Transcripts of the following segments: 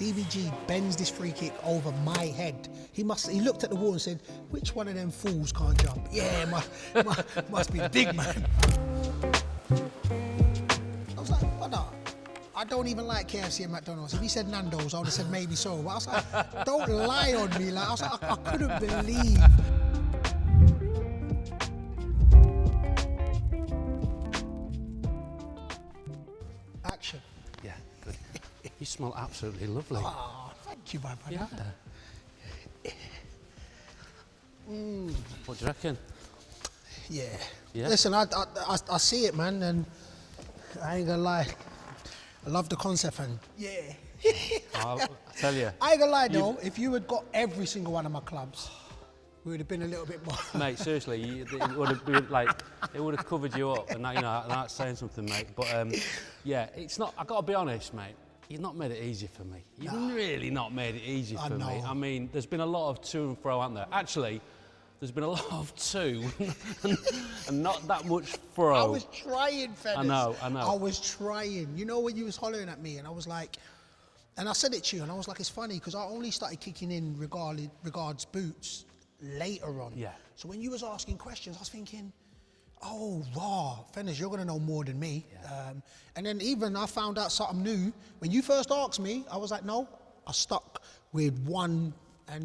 Stevie G bends this free kick over my head. He looked at the wall and said, which one of them fools can't jump? Yeah, must be the big man. I was like, brother, I don't even like KFC and McDonald's. If he said Nando's, I would have said maybe so. But I was like, don't lie on me. Like, I was like, I couldn't believe. Action. Yeah, good. You smell absolutely lovely. Oh, thank you, my brother. Yeah. What do you reckon? Yeah. Yeah? Listen, I see it, man, and I ain't gonna lie. I love the concept, and yeah. I tell you. I ain't gonna lie though, if you had got every single one of my clubs, we would have been a little bit more. Mate, seriously, it would have been like, it would have covered you up, and that, you know, that's saying something, mate. But yeah, it's not. I gotta be honest, mate. You've not made it easy for me. You've really not made it easy for me. I mean, there's been a lot of to and fro, hasn't there? Actually, there's been a lot of to and not that much fro. I was trying, Fenners. I know. I was trying. You know when you was hollering at me, and I was like, and I said it to you, and I was like, it's funny because I only started kicking in regards boots later on. Yeah. So when you was asking questions, I was thinking, oh, wow, Fenners, you're going to know more than me. Yeah. And then even I found out something new. When you first asked me, I was like, no, I stuck with one,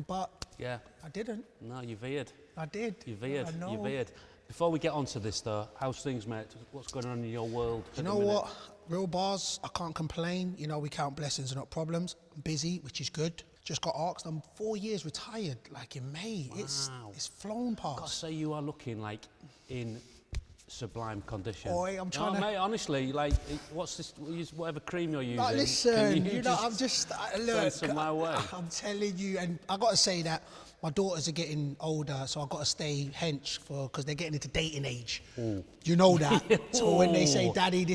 but yeah, I didn't. No, you veered. I did. You veered. I know. You veered. Before we get onto this, though, how's things, mate? What's going on in your world? You know what? Real bars, I can't complain. You know, we count blessings and not problems. I'm busy, which is good. Just got asked. I'm 4 years retired, like in May. Wow. It's flown past. I've got to say, you are looking like in sublime condition. Boy, I'm trying to... mate, honestly, like, what's this, whatever cream you're using? Like, listen, you know, I'm just... Look, send some my way. I'm telling you, and I got to say that my daughters are getting older, so I've got to stay hench because they're getting into dating age. Ooh. You know that. So when they say, Daddy,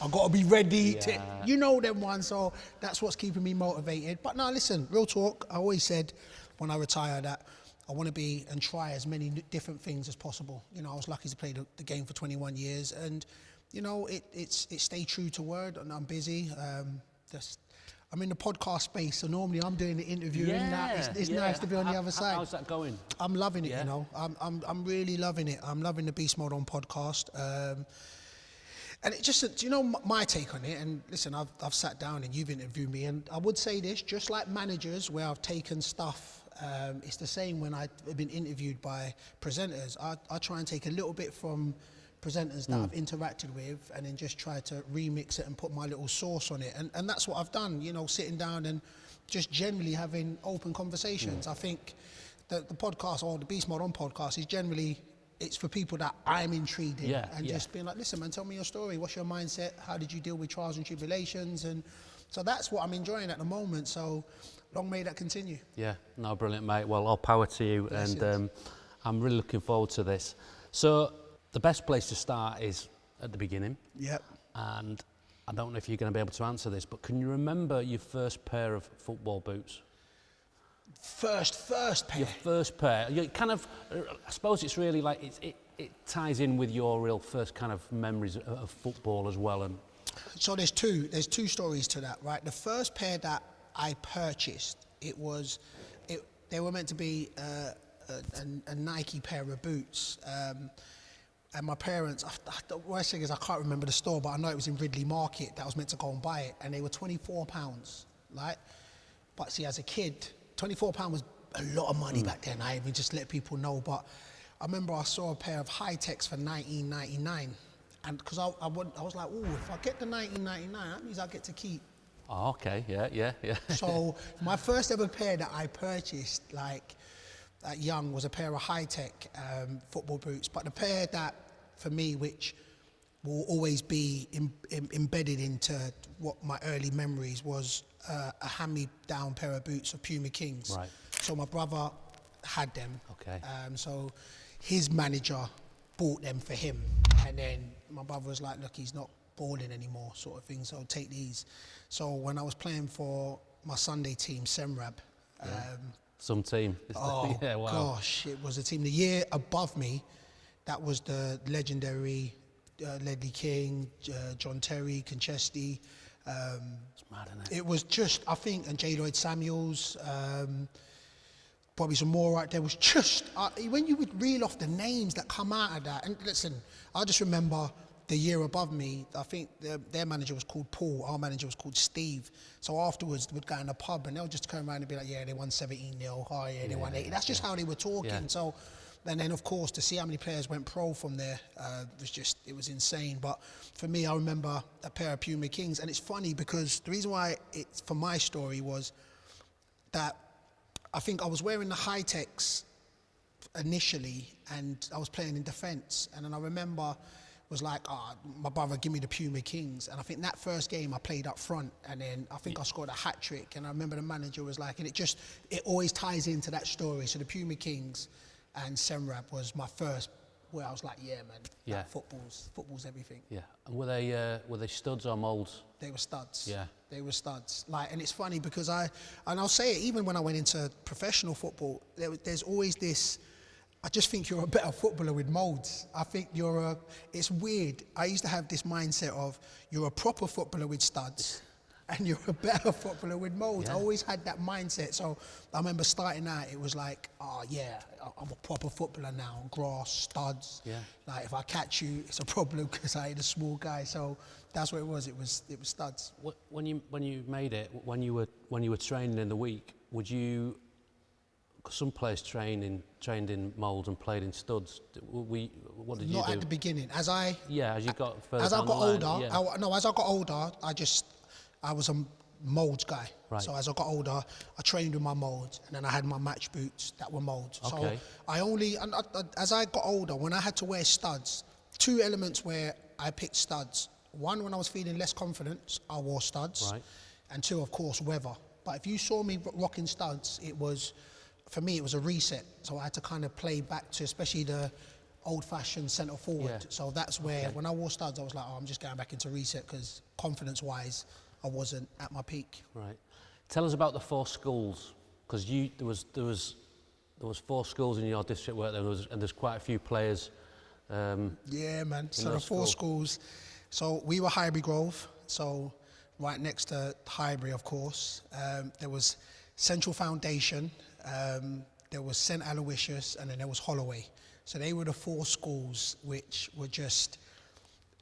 I've got to be ready. Yeah. You know them ones, so that's what's keeping me motivated. But no, listen, real talk, I always said when I retire that I want to be and try as many different things as possible. You know, I was lucky to play the game for 21 years, and you know, it stayed true to word, and I'm busy. I'm in the podcast space, so normally I'm doing the interviewing. It's nice to be on the other side. How's that going? I'm loving it, you know. I'm really loving it. I'm loving the Beast Mode on podcast. And it just, you know, my take on it, and listen, I've sat down and you've interviewed me, and I would say this, just like managers where I've taken stuff, it's the same when I've been interviewed by presenters. I try and take a little bit from presenters that I've interacted with and then just try to remix it and put my little sauce on it. And that's what I've done, you know, sitting down and just generally having open conversations. I think that the podcast, or the Beast Mode on podcast, is generally, it's for people that I'm intrigued in, just being like, listen, man, tell me your story. What's your mindset? How did you deal with trials and tribulations? And so that's what I'm enjoying at the moment. So long may that continue. Yeah, no, brilliant, mate. Well, all power to you. Blessings. And I'm really looking forward to this. So the best place to start is at the beginning. Yep. And I don't know if you're going to be able to answer this, but can you remember your first pair of football boots? First pair? Your first pair. You kind of, I suppose it's really like, it ties in with your real first kind of memories of football as well. And so there's two stories to that, right? The first pair that I purchased, they were meant to be a Nike pair of boots. And my parents, the worst thing is I can't remember the store, but I know it was in Ridley Market that I was meant to go and buy it, and they were £24, right? But see, as a kid, £24 was a lot of money back then. I even just let people know. But I remember I saw a pair of High-Techs for $19.99, and because I was like, oh, if I get the $19.99, that means I get to keep. Oh, okay, yeah. So my first ever pair that I purchased, like at young, was a pair of High-Tech football boots. But the pair that, for me, which will always be embedded into what my early memories was, a hand-me-down pair of boots of Puma Kings. Right. So my brother had them. Okay. So his manager bought them for him, and then my brother was like, look, he's not balling anymore, sort of thing, so take these. So when I was playing for my Sunday team, Semrab, some team. Oh, yeah, wow. Gosh, it was a team. The year above me, that was the legendary Ledley King, John Terry, Conchesty, It's mad, isn't it? It was just, I think, and J. Lloyd Samuels, probably some more right there, was just, when you would reel off the names that come out of that, and listen, I just remember the year above me, I think their manager was called Paul, our manager was called Steve. So afterwards, we'd go in the pub and they'll just come around and be like, yeah, they won 17-0, oh yeah, they won 80. That's just how they were talking. Yeah. So, and then of course, to see how many players went pro from there, it was insane. But for me, I remember a pair of Puma Kings, and it's funny because the reason why it's for my story was that I think I was wearing the high-techs initially, and I was playing in defence, and then I remember was like, my brother, give me the Puma Kings. And I think that first game I played up front, and then I think I scored a hat-trick, and I remember the manager was like, and it always ties into that story. So the Puma Kings and Semrab was my first, where I was like, yeah, man, Yeah. like, football's everything. Yeah. And were they studs or moulds? They were studs. Yeah. They were studs. Like, and it's funny because and I'll say it, even when I went into professional football, there's always this, I just think you're a better footballer with moulds. I think it's weird. I used to have this mindset of you're a proper footballer with studs and you're a better footballer with moulds. Yeah. I always had that mindset. So I remember starting out, it was like, oh yeah, I'm a proper footballer now. Grass, studs. Yeah. Like if I catch you, it's a problem because I ain't a small guy. So that's what it was. It was studs. When you made it, when you were training in the week, would you? Some players trained in moulds and played in studs. What did you do? Not at the beginning. As you got further as I down got the line, older, as I got older, I was a moulds guy. Right. So as I got older, I trained with my moulds, and then I had my match boots that were moulds. Okay. So as I got older, when I had to wear studs, two elements where I picked studs. One, when I was feeling less confident, I wore studs. Right. And two, of course, weather. But if you saw me rocking studs, for me, it was a reset. So I had to kind of play back to, especially the old-fashioned centre forward. Yeah. So that's where, when I wore studs, I was like, I'm just going back into reset because confidence-wise, I wasn't at my peak. Right. Tell us about the 4 schools, because there was 4 schools in your district, weren't there? And there's quite a few players. Yeah, man. So the 4 schools. schools. So we were Highbury Grove. So right next to Highbury, of course. There was Central Foundation. There was St Aloysius, and then there was Holloway. So they were the 4 schools which were just,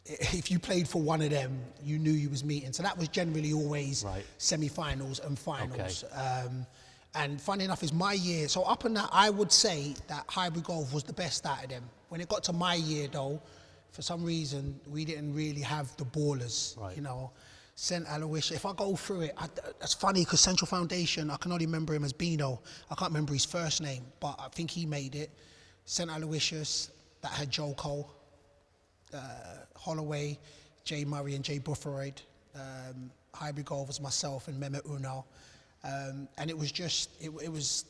if you played for one of them, you knew you was meeting. So that was generally always semi-finals and finals. Okay. And funny enough, is my year. So up in that, I would say that Highbury Grove was the best out of them. When it got to my year, though, for some reason, we didn't really have the ballers, Right. you know. St Aloysius, if I go through it, that's funny because Central Foundation, I can only remember him as Bino. I can't remember his first name, but I think he made it. St Aloysius, that had Joe Cole, Holloway, Jay Murray and Jay Bufferoid. Highbury Grove was myself and Mehmet Unal. And it was just, it was,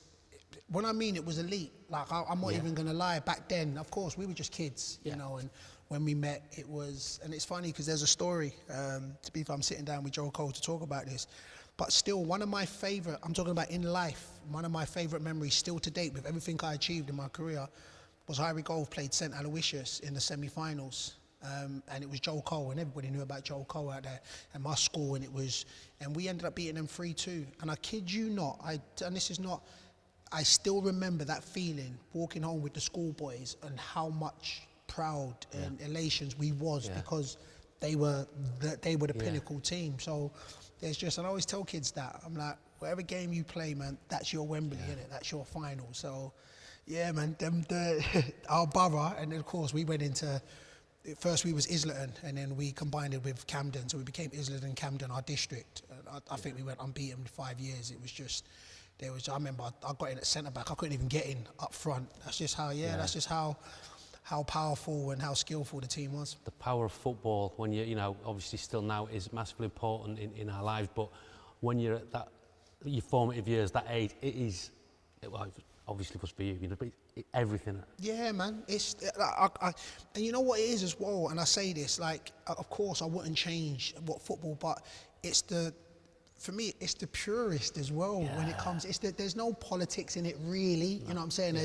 when I mean it was elite, like I'm not even gonna lie, back then, of course, we were just kids, you know, and when we met, it was, and it's funny because there's a story, to be fair, I'm sitting down with Joe Cole to talk about this, but still one of my favorite, I'm talking about in life, one of my favorite memories still to date with everything I achieved in my career was Highbury Grove played St Aloysius in the semi-finals. And it was Joe Cole, and everybody knew about Joe Cole out there, and my school, and we ended up beating them 3-2. And I kid you not, I still remember that feeling, walking home with the schoolboys, and how much proud and elations we was because they were the Pinnacle team. So there's just, and I always tell kids that, I'm like, whatever game you play, man, that's your Wembley, innit? That's your final. So yeah, man, our borough, and then of course we went into, first we was Islington, and then we combined it with Camden, so we became Islington Camden, our district. I think we went unbeaten in 5 years. It was just, I remember I got in at centre back, I couldn't even get in up front. That's just how, that's just how powerful and how skillful the team was. The power of football, when you know, obviously still now is massively important in our lives, but when you're at your formative years, that age, it obviously was for you, but everything. Yeah, man. It's and you know what it is as well. And I say this, like, of course, I wouldn't change what football, but for me, it's the purest as well when it comes. There's no politics in it really. You know what I'm saying?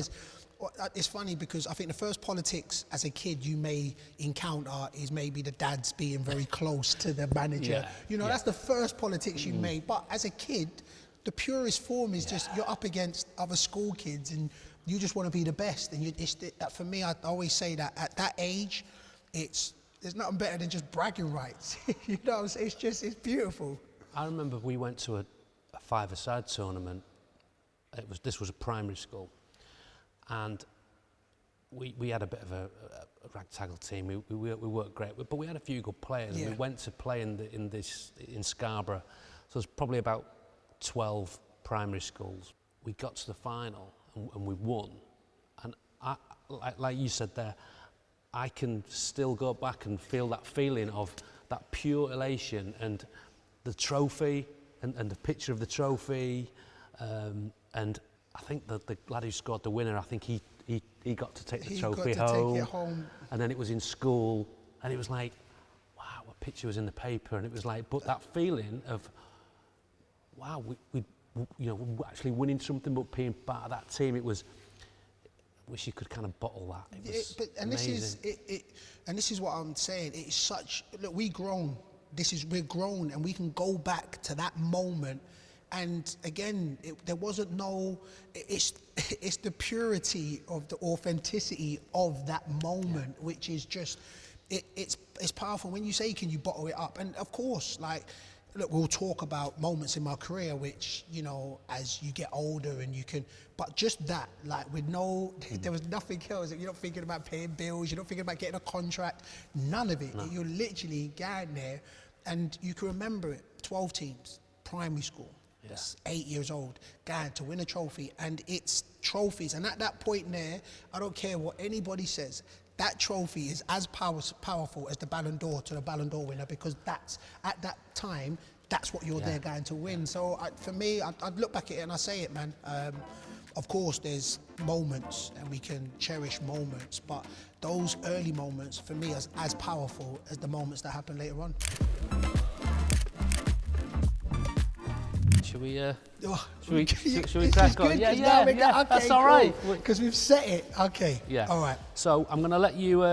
Well, it's funny because I think the first politics as a kid you may encounter is maybe the dads being very close to the manager. That's the first politics you made. But as a kid, the purest form is just you're up against other school kids and you just want to be the best. And for me, I always say that at that age, there's nothing better than just bragging rights. It's beautiful. I remember we went to a five-a-side tournament. This was a primary school, and we had a bit of a ragtag team. We worked great, but we had a few good players. Yeah. And we went to play in Scarborough, so there's probably about 12 primary schools. We got to the final and we won. And like you said there, I can still go back and feel that feeling of that pure elation and the trophy and the picture of the trophy. And I think that the lad who scored the winner, I think he got to take the trophy home. And then it was in school, and it was like, wow, a picture was in the paper, and it was like, but that feeling of, wow, we we're actually winning something, but being part of that team, it was. Wish you could kind of bottle that. It was amazing. This is what I'm saying. It's such. Look, we're grown, and we can go back to that moment. And again, there wasn't no. It's the purity of the authenticity of that moment, which is just. It's powerful. When you say, can you bottle it up? And of course, like. Look, we'll talk about moments in my career which, as you get older and you can, but just that, like there was nothing else. You're not thinking about paying bills, you're not thinking about getting a contract, none of it. No. You're literally going there and you can remember it, 12 teams, primary school, 8 years old, going to win a trophy, and it's trophies. And at that point there, I don't care what anybody says, that trophy is as powerful as the Ballon d'Or to the Ballon d'Or winner, because that's, at that time, that's what you're there going to win. So for me, I'd look back at it and I say it, man. Of course, there's moments and we can cherish moments, but those early moments, for me, are as powerful as the moments that happen later on. Should we crack on? Yeah, okay, that's all right. Because we've set it. Okay. Yeah. All right. So I'm going to let you.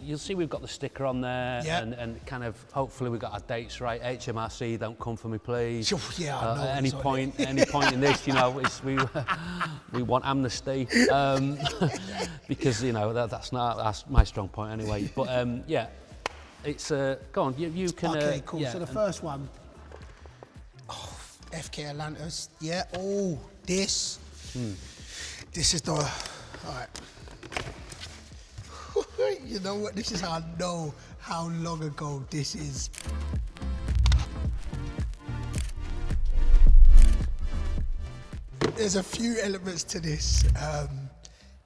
You'll see we've got the sticker on there, and kind of hopefully we've got our dates right. HMRC, don't come for me, please. Yeah. I know, at any point in this, we want amnesty, because that's my strong point anyway. But it's go on. You can. Okay. Cool. So the first one. FK Atlantis, this is the, all right. You know what, this is how I know how long ago this is. There's a few elements to this.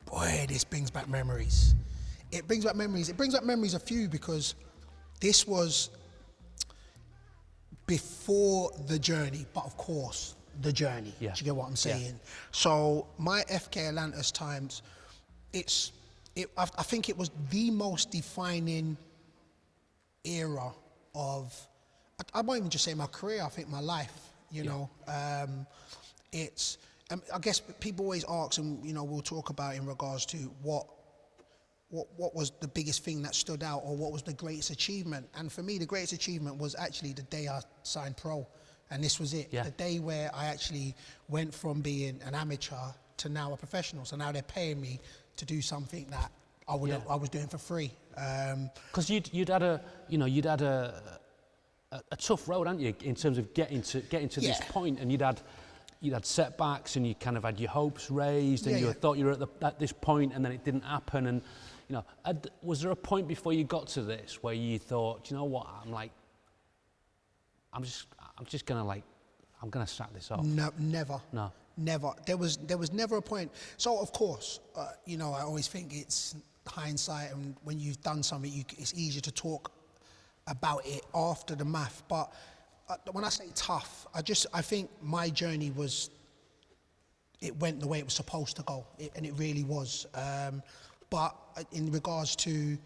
Boy, this brings back memories. It brings back memories a few, because this was before the journey, but of course, the journey. Yeah. Do you get what I'm saying? Yeah. So my FK Atlantis times, I think it was the most defining era of, I won't even just say my career, I think my life, I guess people always ask, and we'll talk about in regards to what was the biggest thing that stood out, or what was the greatest achievement? And for me, the greatest achievement was actually the day I signed pro. And this was it. Yeah. The day where I actually went from being an amateur to now a professional. So now they're paying me to do something that I was doing for free. Because you'd had a tough road, hadn't you, in terms of getting to this point, and you'd had setbacks, and you kind of had your hopes raised, and you thought you were at this point, and then it didn't happen. And was there a point before you got to this where you thought, you know what, I'm just gonna I'm gonna sack this off? No, never. No. Never. There was never a point. So of course, I always think it's hindsight, and when you've done something, it's easier to talk about it after the math. But when I say tough, I think my journey it went the way it was supposed to go, and it really was. But in regards to,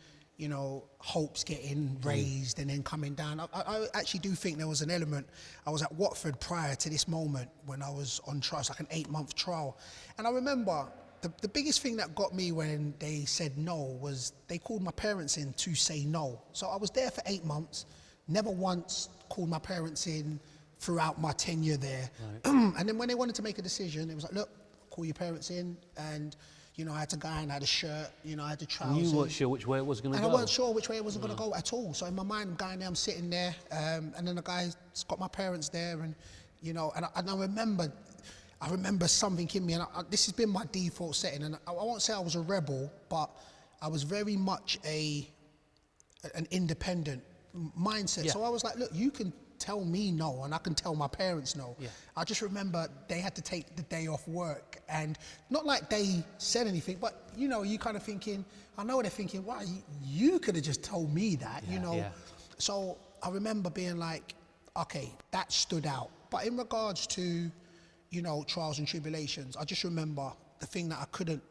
hopes getting raised and then coming down, I actually do think there was an element. I was at Watford prior to this moment when I was on trial, it's like an 8-month trial. And I remember the biggest thing that got me when they said no was they called my parents in to say no. So I was there for 8 months, never once called my parents in throughout my tenure there. Right. And then when they wanted to make a decision, it was like, look, call your parents in, and you know, I had to go and I had a shirt, you know, I had the trousers. You weren't sure which way it was going to go? And I weren't sure which way it wasn't going to go at all. So in my mind, I'm going there, I'm sitting there, and then the guy's got my parents there, and you know, and I remember something in me, and this has been my default setting, and I won't say I was a rebel, but I was very much an independent mindset. Yeah. So I was like, look, you can tell me no, and I can tell my parents no. Yeah. I just remember they had to take the day off work, and not like they said anything, but you know, you kind of thinking, I know they're thinking, wow, you could have just told me that, you know. Yeah. So I remember being like, okay, that stood out. But in regards to, you know, trials and tribulations, I just remember the thing that I couldn't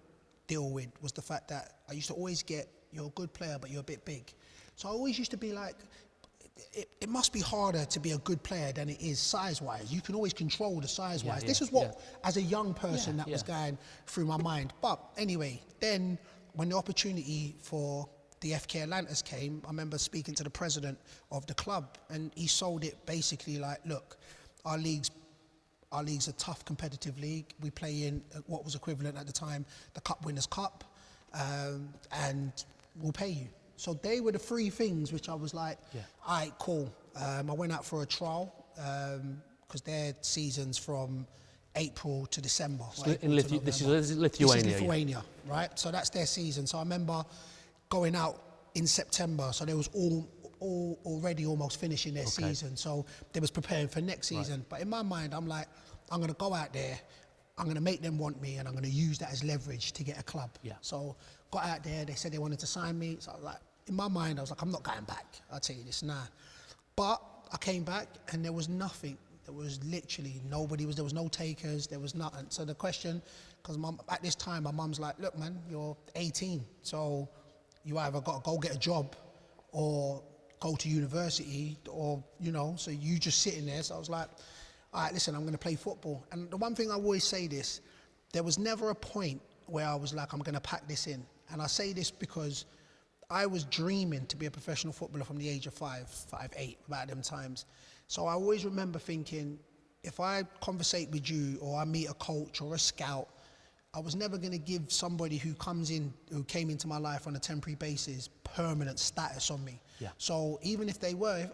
deal with was the fact that I used to always get, you're a good player, but you're a bit big. So I always used to be like, it must be harder to be a good player than it is size-wise. You can always control the size-wise. Yeah, this is what, as a young person, that was going through my mind. But anyway, then when the opportunity for the FK Atlantis came, I remember speaking to the president of the club, and he sold it basically like, look, our league's a tough competitive league. We play in what was equivalent at the time, the Cup Winners' Cup, and we'll pay you. So they were the three things which I was like, all right, cool. I went out for a trial because their season's from April to December. So this is Lithuania. This is Lithuania, right? So that's their season. So I remember going out in September. So they was all already almost finishing their season. So they was preparing for next season. Right. But in my mind, I'm like, I'm going to go out there, I'm going to make them want me, and I'm going to use that as leverage to get a club. Yeah. So got out there, they said they wanted to sign me. So I was like, in my mind, I was like, I'm not going back. I'll tell you this, nah. But I came back and there was nothing. There was literally nobody, there was no takers, there was nothing. So the question, because at this time, my mum's like, look, man, you're 18. So you either got to go get a job or go to university, or, you know, so you just sitting there. So I was like, all right, listen, I'm going to play football. And the one thing I always say this, there was never a point where I was like, I'm going to pack this in. And I say this because I was dreaming to be a professional footballer from the age of 5, 8, about them times. So I always remember thinking, if I conversate with you or I meet a coach or a scout, I was never going to give somebody who came into my life on a temporary basis, permanent status on me. Yeah. So even if they were,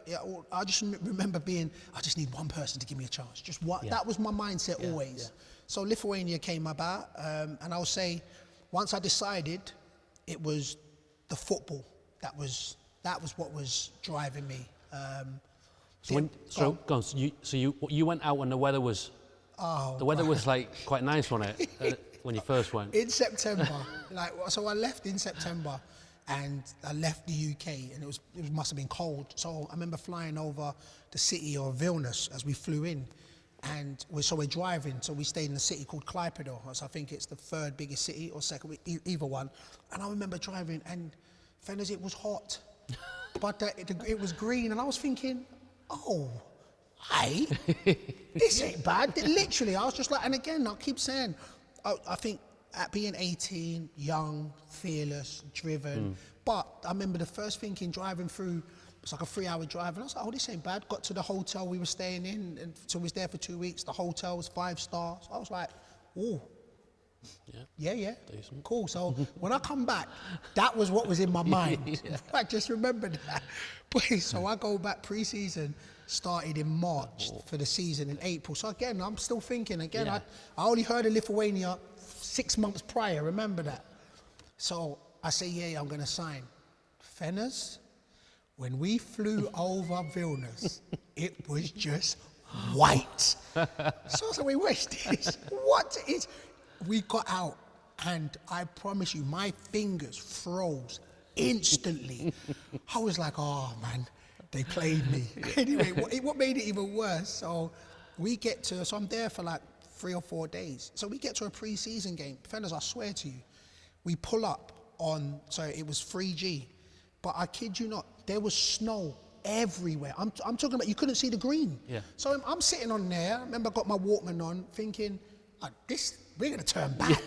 I just remember I just need one person to give me a chance. Just one. Yeah. That was my mindset always. Yeah. So Lithuania came about, and I'll say, once I decided, it was the football. That was what was driving me. So you went out when the weather was. Oh, the weather was like quite nice, wasn't it? When you first went? In September, so I left in September, and I left the UK, and it must have been cold. So I remember flying over the city of Vilnius as we flew in, and we're driving. So we stayed in a city called Klaipėda. So I think it's the third biggest city or second, either one. And I remember driving, and Fenners, it was hot, but it was green, and I was thinking, oh. Hey, this ain't bad. Literally, I was just like, and again, I keep saying, I think at being 18, young, fearless, driven, but I remember the first thinking driving through, it was like a 3-hour drive, and I was like, oh, this ain't bad. Got to the hotel we were staying in, and so we was there for 2 weeks. The hotel was 5 stars. I was like, oh, yeah, decent. Cool. So when I come back, that was what was in my mind. I just remembered that. So I go back pre-season, started in March for the season in April. So again, I'm still thinking, I only heard of Lithuania 6 months prior, remember that? So I say, yeah, I'm going to sign. Fenners, when we flew over Vilnius, it was just white. So I was like, wait, what's this? What is... We got out, and I promise you, my fingers froze instantly. I was like, oh man, they played me. Anyway, what made it even worse, so I'm there for like 3 or 4 days. So we get to a pre-season game. Fenners, I swear to you, we pull up so it was 3G, but I kid you not, there was snow everywhere. I'm talking about, you couldn't see the green. Yeah. So I'm sitting on there, I remember I got my Walkman on, thinking, we're going to turn back.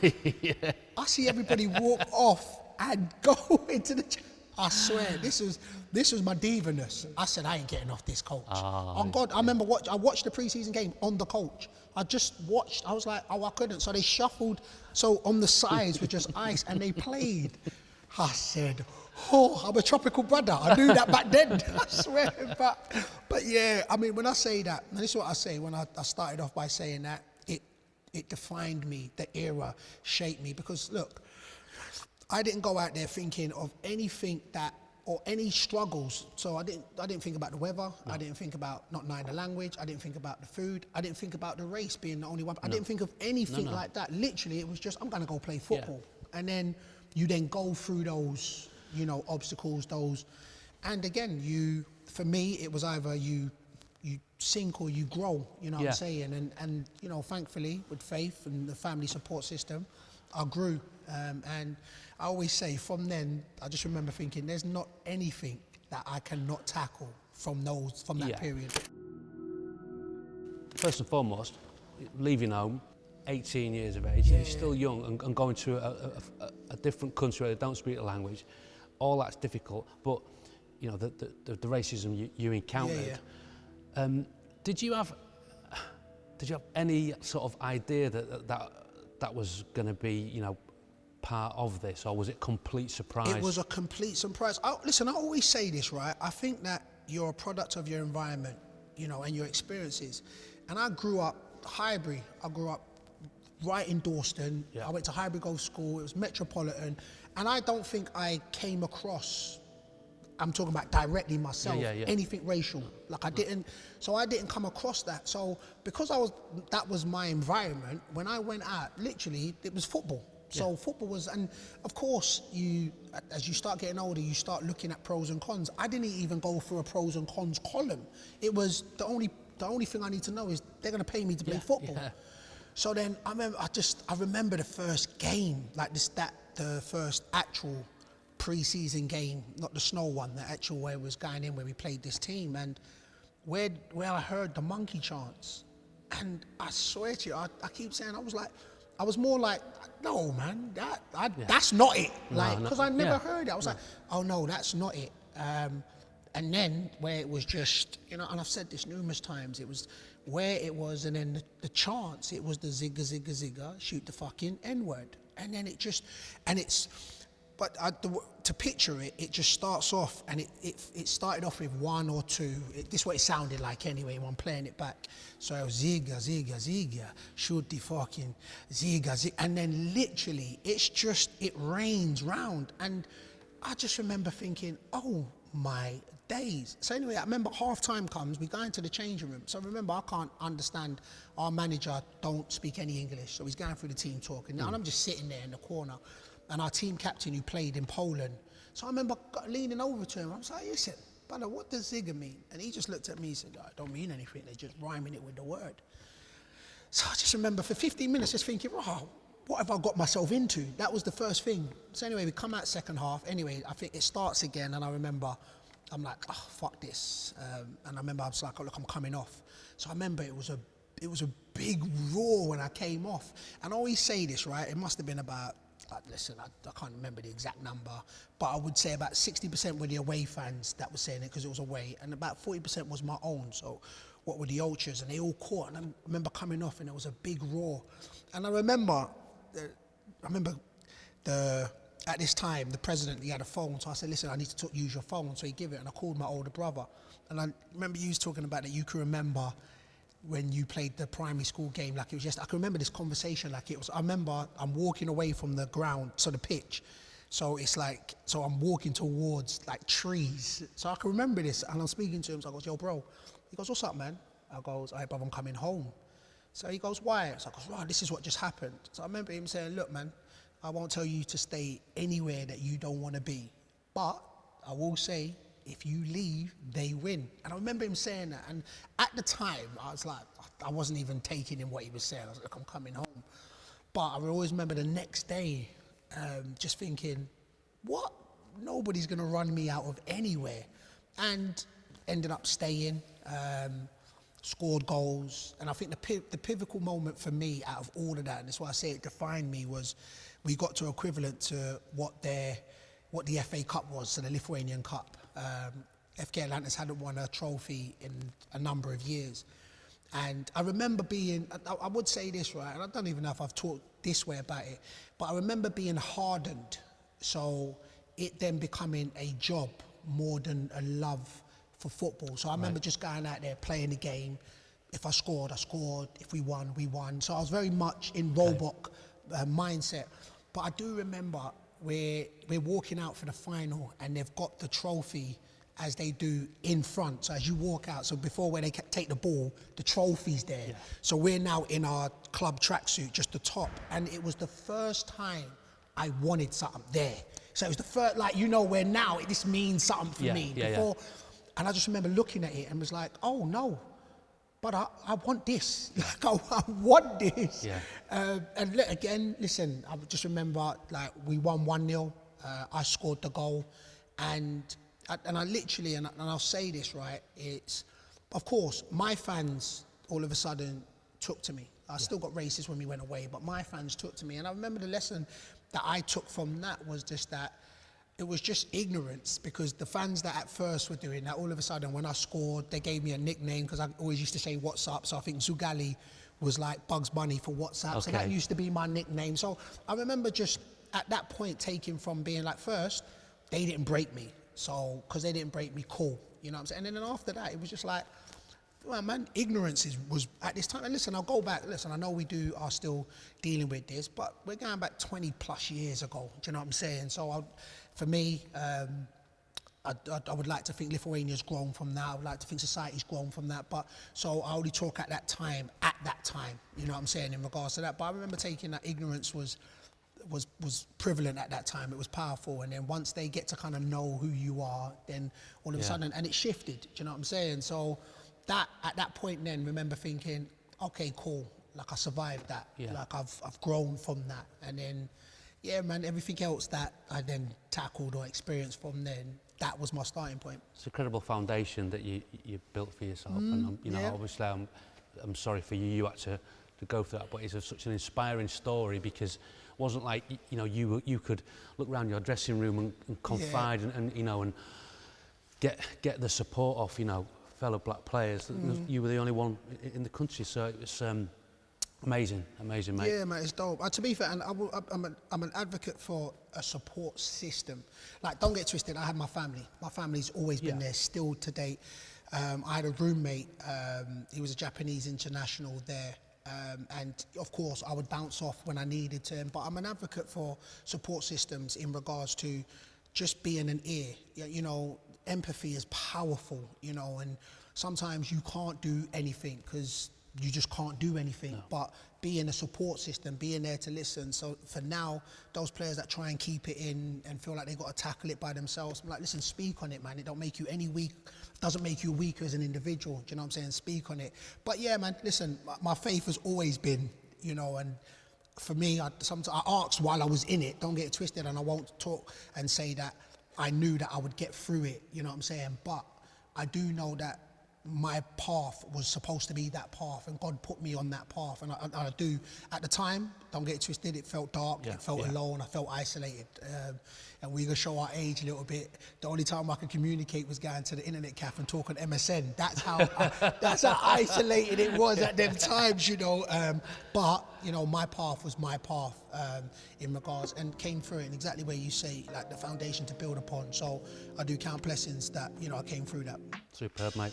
I see everybody walk off and go into the... I swear, this was my diva-ness. I said, I ain't getting off this coach. Oh God, I remember I watched the pre-season game on the coach. I just watched, I was like, oh, I couldn't. So they shuffled, so on the sides were just ice, and they played. I said, oh, I'm a tropical brother. I knew that back then, I swear. But yeah, I mean, when I say that, and this is what I say, when I started off by saying that, it defined me, the era shaped me, because look, I didn't go out there thinking of anything that, or any struggles. So I didn't think about the weather. No. I didn't think about not knowing the language. I didn't think about the food. I didn't think about the race being the only one. I didn't think of anything like that. Literally, it was just, I'm gonna go play football. Yeah. And then you then go through those, obstacles, and again, for me, it was either you sink or you grow, what I'm saying? And thankfully, with faith and the family support system, I grew. And I always say, from then, I just remember thinking, there's not anything that I cannot tackle from that period. First and foremost, leaving home, 18 years of age, you're still young, and going to a different country where they don't speak the language, all that's difficult. But the racism you encountered. Did you have any sort of idea that was going to be part of this, or was it complete surprise? It was a complete surprise. Listen, I always say this, right? I think that you're a product of your environment, and your experiences. And I grew up Highbury. I grew up right in Dawston. I went to Highbury Golf School. It was metropolitan, and I don't think I came across, I'm talking about directly myself, anything racial. Like I didn't come across that. So because that was my environment, when I went out, literally, it was football. So football was, and of course, as you start getting older, you start looking at pros and cons. I didn't even go through a pros and cons column. It was the only thing I need to know is they're going to pay me to play football. Yeah. So then I remember the first game, the first actual pre-season game, not the snow one, the actual where it was going in, where we played this team, and where I heard the monkey chants. And I swear to you, I keep saying, I was more like, no, man, that's not it. Because I never heard it. I was like, oh no, that's not it. And then where it was just, and I've said this numerous times, it was where it was, and then the chants, it was the zigga, zigga, zigga, shoot the fucking N-word. And then to picture it, it just starts off, and it started off with one or two. This is what it sounded like anyway when I'm playing it back. So it was zigga, zigga, zigga, shoot the fucking zigga, zigga. And then literally, it rains round. And I just remember thinking, oh my days. So anyway, I remember half time comes, we go into the changing room. So remember, I can't understand, our manager don't speak any English. So he's going through the team talking. And I'm just sitting there in the corner. And our team captain who played in Poland. So I remember leaning over to him. I was like, listen, brother, what does zigga mean? And he just looked at me and said, I don't mean anything. They're just rhyming it with the word. So I just remember for 15 minutes just thinking, oh, what have I got myself into? That was the first thing. So anyway, we come out second half. Anyway, I think it starts again. And I remember, I'm like, oh, fuck this. And I remember I was like, oh, look, I'm coming off. So I remember it was a big roar when I came off. And I always say this, right? It must have been about, listen, I can't remember the exact number, but I would say about 60% were the away fans that were saying it because it was away, and about 40% was my own. So what were the ultras, and they all caught, and I remember coming off and it was a big roar. And I remember at this time, the president, he had a phone, so I said, listen, I need to use your phone, so he gave it, and I called my older brother. And I remember you was talking about that you can remember when you played the primary school game, like it was just, I can remember this conversation like it was, I remember I'm walking away from the ground, so the pitch, so it's like, so I'm walking towards like trees, so I can remember this, and I'm speaking to him, so I goes, yo bro, he goes, what's up man? I goes, alright brother, I'm coming home. So he goes, why? So I goes, wow, this is what just happened. So I remember him saying, look man, I won't tell you to stay anywhere that you don't want to be, but I will say, if you leave, they win. And I remember him saying that. And at the time, I was like, I wasn't even taking in what he was saying. I was like, I'm coming home. But I always remember the next day, just thinking, what? Nobody's going to run me out of anywhere. And ended up staying. scored goals, and I think the pivotal moment for me out of all of that, and that's why I say it defined me, was we got to equivalent to what the FA Cup was, so the Lithuanian Cup. FK Atlantis hadn't won a trophy in a number of years. And I remember being, I would say this, right, and I don't even know if I've talked this way about it, but I remember being hardened, so it then becoming a job more than a love for football. So I remember just going out there, playing the game. If I scored, I scored. If we won, we won. So I was very much in Robok mindset. But I do remember we're walking out for the final, and they've got the trophy as they do in front. So as you walk out, so before when they take the ball, the trophy's there. Yeah. So we're now in our club tracksuit, just the top. And it was the first time I wanted something there. So it was the first, like, you know, where now this means something for me. Before, and I just remember looking at it and was like, oh no, but I want this. Like, I want this. Yeah. And again, listen, I just remember, like, we won 1-0. I scored the goal. And I literally, and I'll say this, right, it's, of course, my fans all of a sudden took to me. I still got racist when we went away, but my fans took to me. And I remember the lesson that I took from that was just that it was just ignorance, because the fans that at first were doing that, all of a sudden when I scored, they gave me a nickname, because I always used to say what's up. So I think Zugali was like Bugs Bunny for WhatsApp. Okay. So that used to be my nickname. So I remember just at that point taking from being like, first, they didn't break me. So, because they didn't break me, cool. You know what I'm saying? And then after that, it was just like, well, man, ignorance was at this time. And listen, I'll go back. Listen, I know we are still dealing with this, but we're going back 20 plus years ago. Do you know what I'm saying? So for me, I would like to think Lithuania's grown from that. I would like to think society's grown from that. But so I only talk at that time, you know what I'm saying, in regards to that. But I remember taking that ignorance was prevalent at that time. It was powerful, and then once they get to kind of know who you are, then all of a sudden, and it shifted. Do you know what I'm saying? So that at that point, then remember thinking, okay, cool. Like I survived that. Yeah. Like I've grown from that, and then man, everything else that I then tackled or experienced from then, that was my starting point. It's a credible foundation that you built for yourself, and you know, obviously, I'm sorry for you. You had to go through that, but it's such an inspiring story, because it wasn't like, you know, you could look around your dressing room and confide and you know, and get the support of, you know, fellow black players. You were the only one in the country, so it was amazing, mate. Yeah, mate, it's dope. To be fair, and I'm an advocate for a support system. Like, don't get twisted, I had my family. My family's always been there, still to date. I had a roommate, he was a Japanese international there. And of course I would bounce off when I needed to, but I'm an advocate for support systems in regards to just being an ear. You know, empathy is powerful, you know, and sometimes you can't do anything because you just can't do anything. No. But being a support system, being there to listen. So for now, those players that try and keep it in and feel like they've got to tackle it by themselves, I'm like, listen, speak on it, man. It don't make you any weak. Doesn't make you weaker as an individual. Do you know what I'm saying? Speak on it. But yeah, man, listen, my faith has always been, you know, and for me, I asked while I was in it, don't get it twisted, and I won't talk and say that I knew that I would get through it, you know what I'm saying? But I do know that my path was supposed to be that path, and God put me on that path, and I do. At the time, don't get it twisted, it felt dark, it felt alone, I felt isolated, and we're gonna show our age a little bit. The only time I could communicate was going to the internet cafe and talk on MSN. That's how isolated it was at them times, you know. But you know, my path was my path in regards, and came through it in exactly where you say, like the foundation to build upon. So I do count blessings that, you know, I came through that. Superb, mate.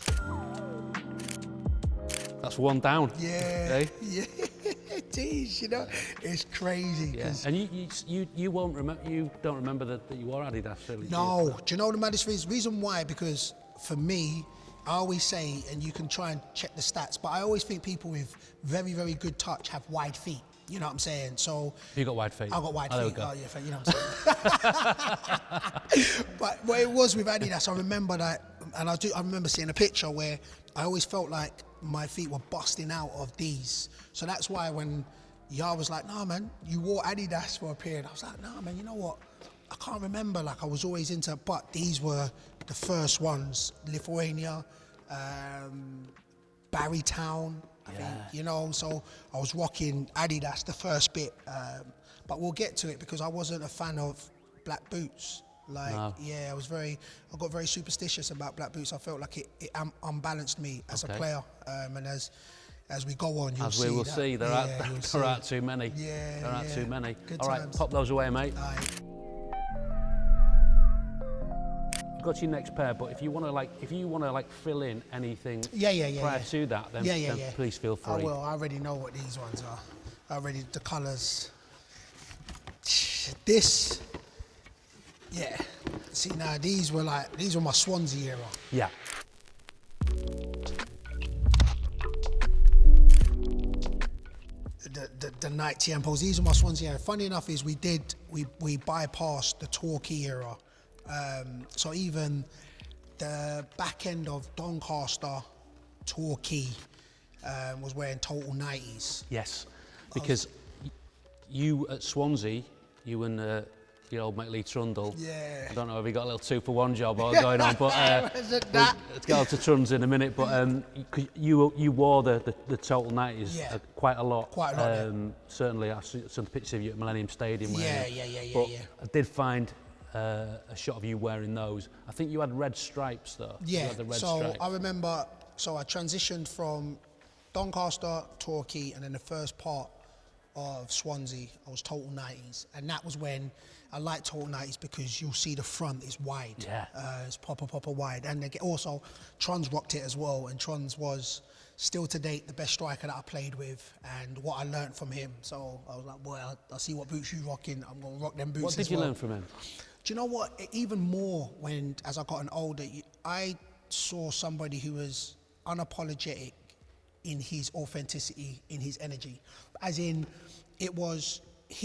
That's one down. Yeah, yeah. Jeez, you know, it's crazy. Yeah. And you won't remember. You don't remember that you wore Adidas, really? No. Do you know the maddest reason why? Because for me, I always say, and you can try and check the stats, but I always think people with very, very good touch have wide feet. You know what I'm saying? So you got wide feet. I got wide feet. Oh yeah, you know what I'm saying. But what it was with Adidas, I remember that, and I remember seeing a picture where I always felt like my feet were busting out of these. So that's why when Yar was like, "No, man, you wore Adidas for a period," I was like, "No, man, you know what? I can't remember. Like I was always into, but these were the first ones. Lithuania, Barrytown, I think, you know, so I was rocking Adidas the first bit, but we'll get to it because I wasn't a fan of black boots. Like, I got very superstitious about black boots. I felt like it unbalanced me as a player, and as we go on, you'll see. As we will see, there aren't too many. Yeah, there aren't too many. Good All right, times. pop those away, mate. Aye. You've got your next pair, but if you want to fill in anything prior to that, then please feel free. I will. I already know what these ones are. The colours. This. Yeah. See, now these were my Swansea era. Yeah. The night tempos. These are my Swansea era. Funny enough is we bypassed the Torquay era. So even the back end of Doncaster, Torquay was wearing total 90s. Yes, because you at Swansea, you and your old mate Lee Trundle. Yeah. I don't know if he got a little 2-for-1 job going on, but let's get on to Truns in a minute. But you wore the total 90s quite a lot. Quite a lot. Certainly, I saw some pictures of you at Millennium Stadium. But I did find a shot of you wearing those. I think you had red stripes though. Yeah. You had the red so stripes. I remember. So I transitioned from Doncaster, Torquay, and then the first part of Swansea, I was total 90s, and that was when I like total 90s because you'll see the front is wide. Yeah. It's proper wide, and also Trons rocked it as well, and Trons was still to date the best striker that I played with, and what I learnt from him. So I was like, boy, I see what boots you rocking. I'm gonna rock them boots. What did you learn from him? Do you know what? Even more as I got older, I saw somebody who was unapologetic in his authenticity, in his energy. As in, he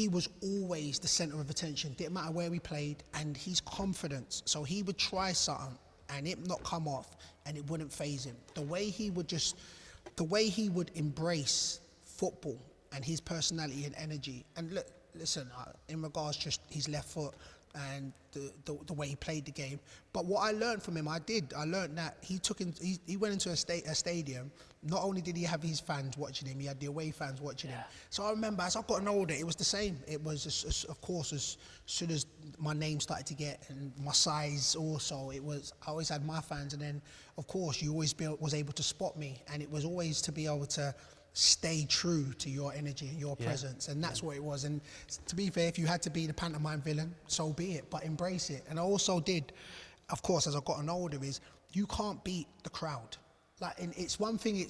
was always the centre of attention. Didn't matter where we played, and his confidence. So he would try something and it not come off, and it wouldn't faze him. The way he would embrace football and his personality and energy. And listen, in regards just his left foot and the way he played the game. But what I learned from him, I learned that he went into a stadium. Not only did he have his fans watching him, he had the away fans watching him. So I remember as I've gotten older, it was the same. It was, of course, as soon as my name started to get, and my size also, I always had my fans. And then, of course, you always was able to spot me. And it was always to be able to stay true to your energy and your presence, and that's what it was. And to be fair, if you had to be the pantomime villain, so be it, but embrace it. And I also did, of course, as I've gotten older, is you can't beat the crowd. Like, and it's one thing,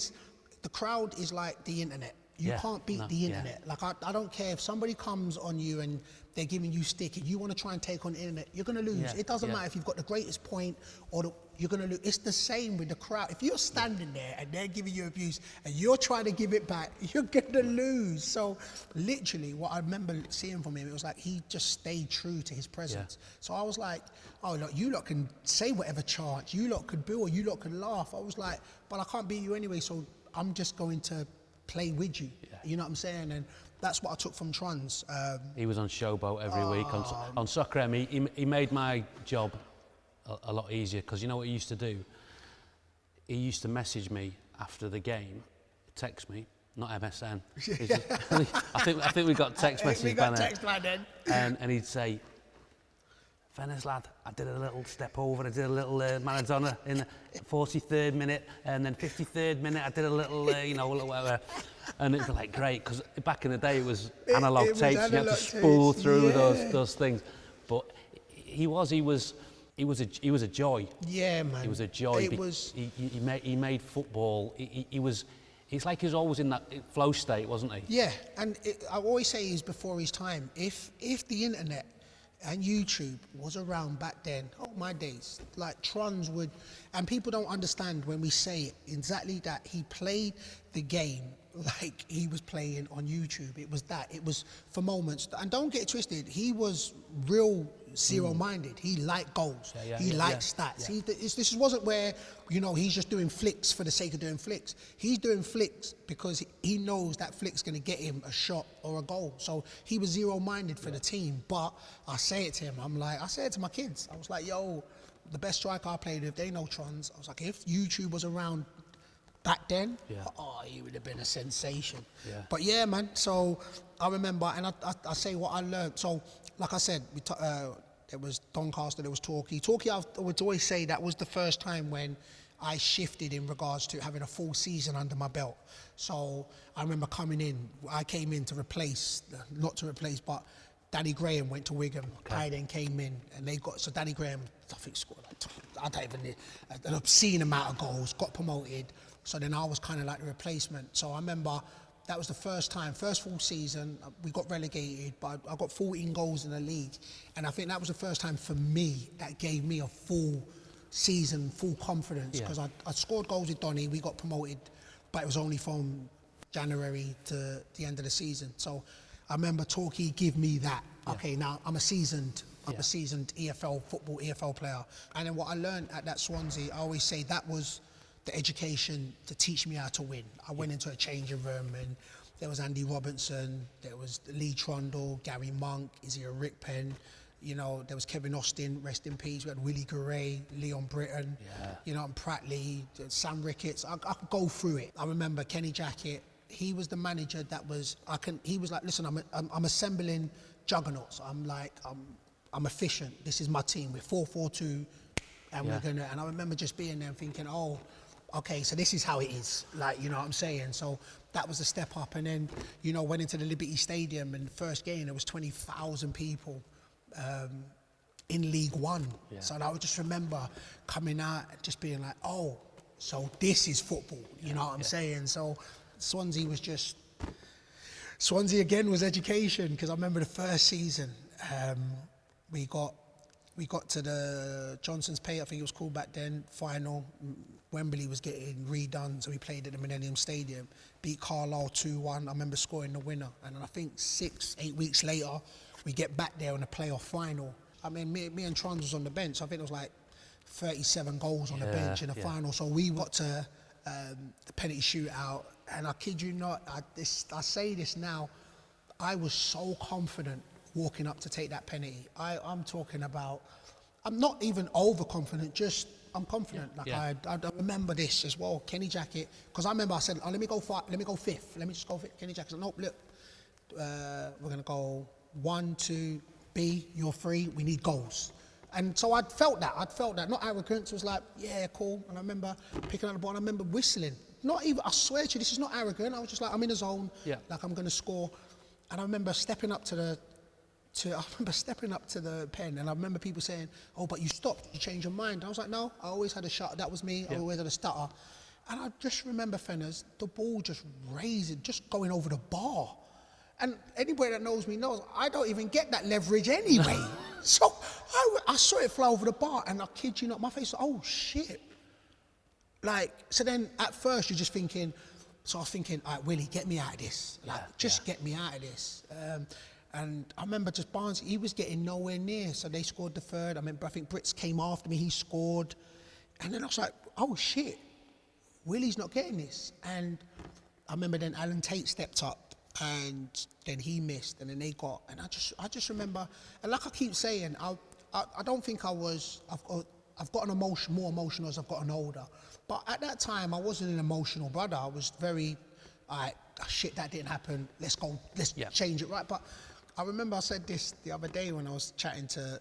the crowd is like the internet. You can't beat the internet. Like, I don't care if somebody comes on you and they're giving you stick and you want to try and take on the internet, you're going to lose. It doesn't matter if you've got the greatest point or you're going to lose. It's the same with the crowd. If you're standing there and they're giving you abuse and you're trying to give it back, you're going to lose. So literally what I remember seeing from him, it was like he just stayed true to his presence. So I was like, oh, look, you lot can say whatever chant, you lot could boo or you lot could laugh. I was like, but I can't beat you anyway, so I'm just going to play with you. You know what I'm saying? And that's what I took from Trons. He was on Showboat every week on Soccer M. He made my job a lot easier, because you know what he used to do? He used to message me after the game, text me, not MSN. I think we got text messages. We got text by then. And he'd say, Fenners lad, I did a little step over, I did a little Maradona in the 43rd minute, and then 53rd minute I did a little, whatever. And it'd be like, great, because back in the day it was analog tapes, you had to spool through those things. But he was a joy. Yeah, man. He was a joy. He made football. It's like he was always in that flow state, wasn't he? Yeah, and I always say he's before his time. If the internet and YouTube was around back then, oh my days, like Trons would, and people don't understand when we say it, exactly that. He played the game like he was playing on YouTube. It was for moments. And don't get it twisted, he was real zero-minded. He liked goals. He liked stats. This wasn't where, he's just doing flicks for the sake of doing flicks. He's doing flicks because he knows that flick's going to get him a shot or a goal. So he was zero-minded for the team. But I say it to him. I say it to my kids. I was like, yo, the best striker I played with, they know Trons. I was like, if YouTube was around back then, Yeah. oh, he would have been a sensation. Yeah. But yeah, man, so I remember, and I say what I learned. So, like I said, there was Doncaster, there was Torquay. Torquay, I would always say that was the first time when I shifted in regards to having a full season under my belt. So I remember coming in, I came in to replace, not to replace, but Danny Graham went to Wigan. Okay. I then came in, and they got, so Danny Graham, I think scored like, I don't even need, an obscene amount of goals, got promoted. So then I was kind of like the replacement. So I remember that was the first full season, we got relegated, but I got 14 goals in the league. And I think that was the first time for me that gave me a full season, full confidence, because I scored goals with Donny, we got promoted, but it was only from January to the end of the season. So I remember Torquay give me that. Okay, now I'm a seasoned EFL player. And then what I learned at that Swansea, I always say that was the education to teach me how to win. I went into a changing room and there was Andy Robinson, there was Lee Trundle, Gary Monk, Izzy Rickpen, you know, there was Kevin Austin, rest in peace. We had Willie Garay, Leon Britton, you know, and Pratley, Sam Ricketts. I could go through it. I remember Kenny Jackett. He was the manager that was, he was like, listen, I'm assembling juggernauts. I'm efficient. This is my team. We're 4-4-2 and we're gonna, and I remember just being there and thinking, oh, okay, so this is how it is. Like, you know what I'm saying? So that was a step up. And then, you know, went into the Liberty Stadium and the first game, there was 20,000 people in League One. Yeah. So I would just remember coming out and just being like, oh, so this is football. You know what I'm saying? So Swansea again was education, because I remember the first season, we got to the Johnson's Pay, I think it was called back then, final. Wembley was getting redone, so we played at the Millennium Stadium, beat Carlisle 2-1. I remember scoring the winner, and I think 6-8 weeks later, we get back there in the playoff final. I mean, me and Trons was on the bench. I think it was like 37 goals on the bench in the final. So we got to the penalty shootout, and I kid you not, I say this now, I was so confident walking up to take that penalty. I'm talking about, I'm not even overconfident, just I'm confident. I remember this as well, Kenny Jackett, because I remember I said, oh, let me go fifth. Let me just go fifth. Kenny Jackett said, nope, look, we're going to go 1, 2, B, you're free, we need goals. And so I'd felt that, not arrogance. It was like, yeah, cool. And I remember picking up the ball, and I remember whistling. Not even, I swear to you, this is not arrogant. I was just like, I'm in the zone, like I'm going to score. And I remember stepping up to the pen, and I remember people saying, oh, but you stopped, you changed your mind. I was like, no, I always had a shot, that was me, I always had a stutter. And I just remember, Fenners, the ball just raising, just going over the bar. And anybody that knows me knows, I don't even get that leverage anyway. So I saw it fly over the bar, and I kid you not, my face was, oh shit. Like, so then at first you're just thinking, so I was thinking, all right, Willie, get me out of this. Like, get me out of this. And I remember just Barnes, he was getting nowhere near. So they scored the third. I think Brits came after me, he scored. And then I was like, oh shit, Willie's not getting this. And I remember then Alan Tate stepped up, and then he missed, and then they got, and I just remember, and like I keep saying, I don't think I've gotten more emotional as I've gotten older. But at that time, I wasn't an emotional brother. I was very, all right, shit, that didn't happen. Let's change it, right? But I remember I said this the other day when I was chatting to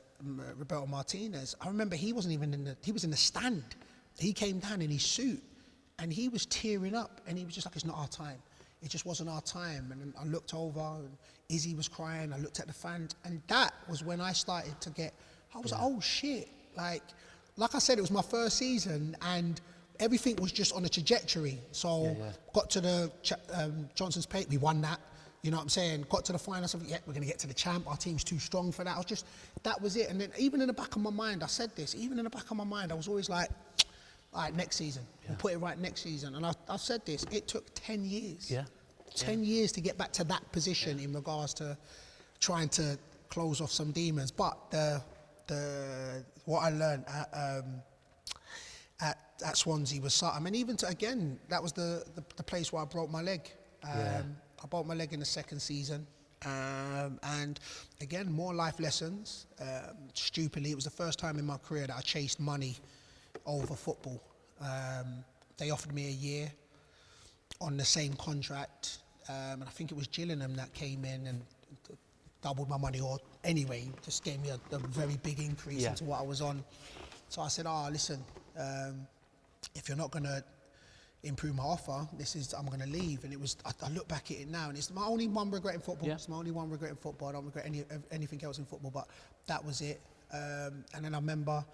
Roberto Martinez. I remember he wasn't even he was in the stand. He came down in his suit, and he was tearing up, and he was just like, it's not our time. It just wasn't our time. And then I looked over, and Izzy was crying. I looked at the fans, and that was when I started to get, I was like, oh shit. Like I said, it was my first season, and everything was just on a trajectory. So got to the Johnson's Pate, we won that. You know what I'm saying? Got to the final, so we're going to get to the champ. Our team's too strong for that. That was it. And then even in the back of my mind, I said this, even in the back of my mind, I was always like, all right, next season. We'll put it right next season. And I said this, it took 10 years. 10 years to get back to that position in regards to trying to close off some demons. But what I learned at Swansea was, I mean, even again, that was the place where I broke my leg. I broke my leg in the second season. And again, more life lessons. Stupidly, it was the first time in my career that I chased money over football. They offered me a year. on the same contract, and I think it was Gillingham that came in and doubled my money, or anyway, just gave me a very big increase into what I was on. So I said, listen, if you're not going to improve my offer, I'm going to leave. And it was, I look back at it now, and it's my only one regret in football. It's my only one regret in football. I don't regret anything else in football, but that was it. And then I remember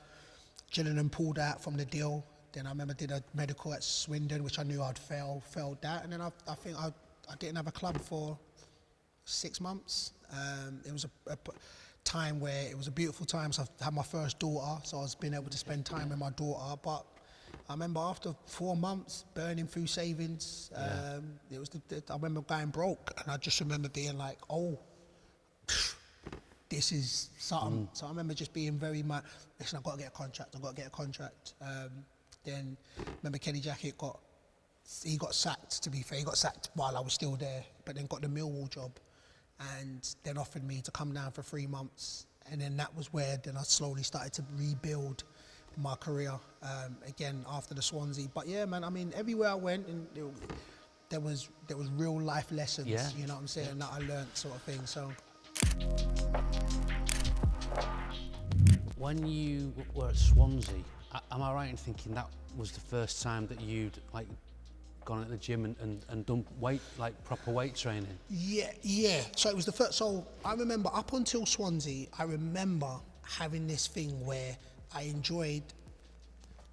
Gillingham pulled out from the deal. Then I remember did a medical at Swindon, which I knew I'd failed that. And then I think I didn't have a club for 6 months. It was a time where it was a beautiful time. So I had my first daughter, so I was being able to spend time with my daughter. But I remember after 4 months, burning through savings, it was I remember going broke, and I just remember being like, this is something. So I remember just being very much, listen, I've got to get a contract. Then I remember Kenny Jackett got sacked, to be fair. He got sacked while I was still there, but then got the Millwall job, and then offered me to come down for 3 months. And then that was where then I slowly started to rebuild my career again after the Swansea. But yeah, man, I mean, everywhere I went, and there was real life lessons, you know what I'm saying, that I learnt, sort of thing. So when you were at Swansea, am I right in thinking that was the first time that you'd like gone at the gym and done proper weight training? Yeah. So it was the first. So I remember up until Swansea, I remember having this thing where I enjoyed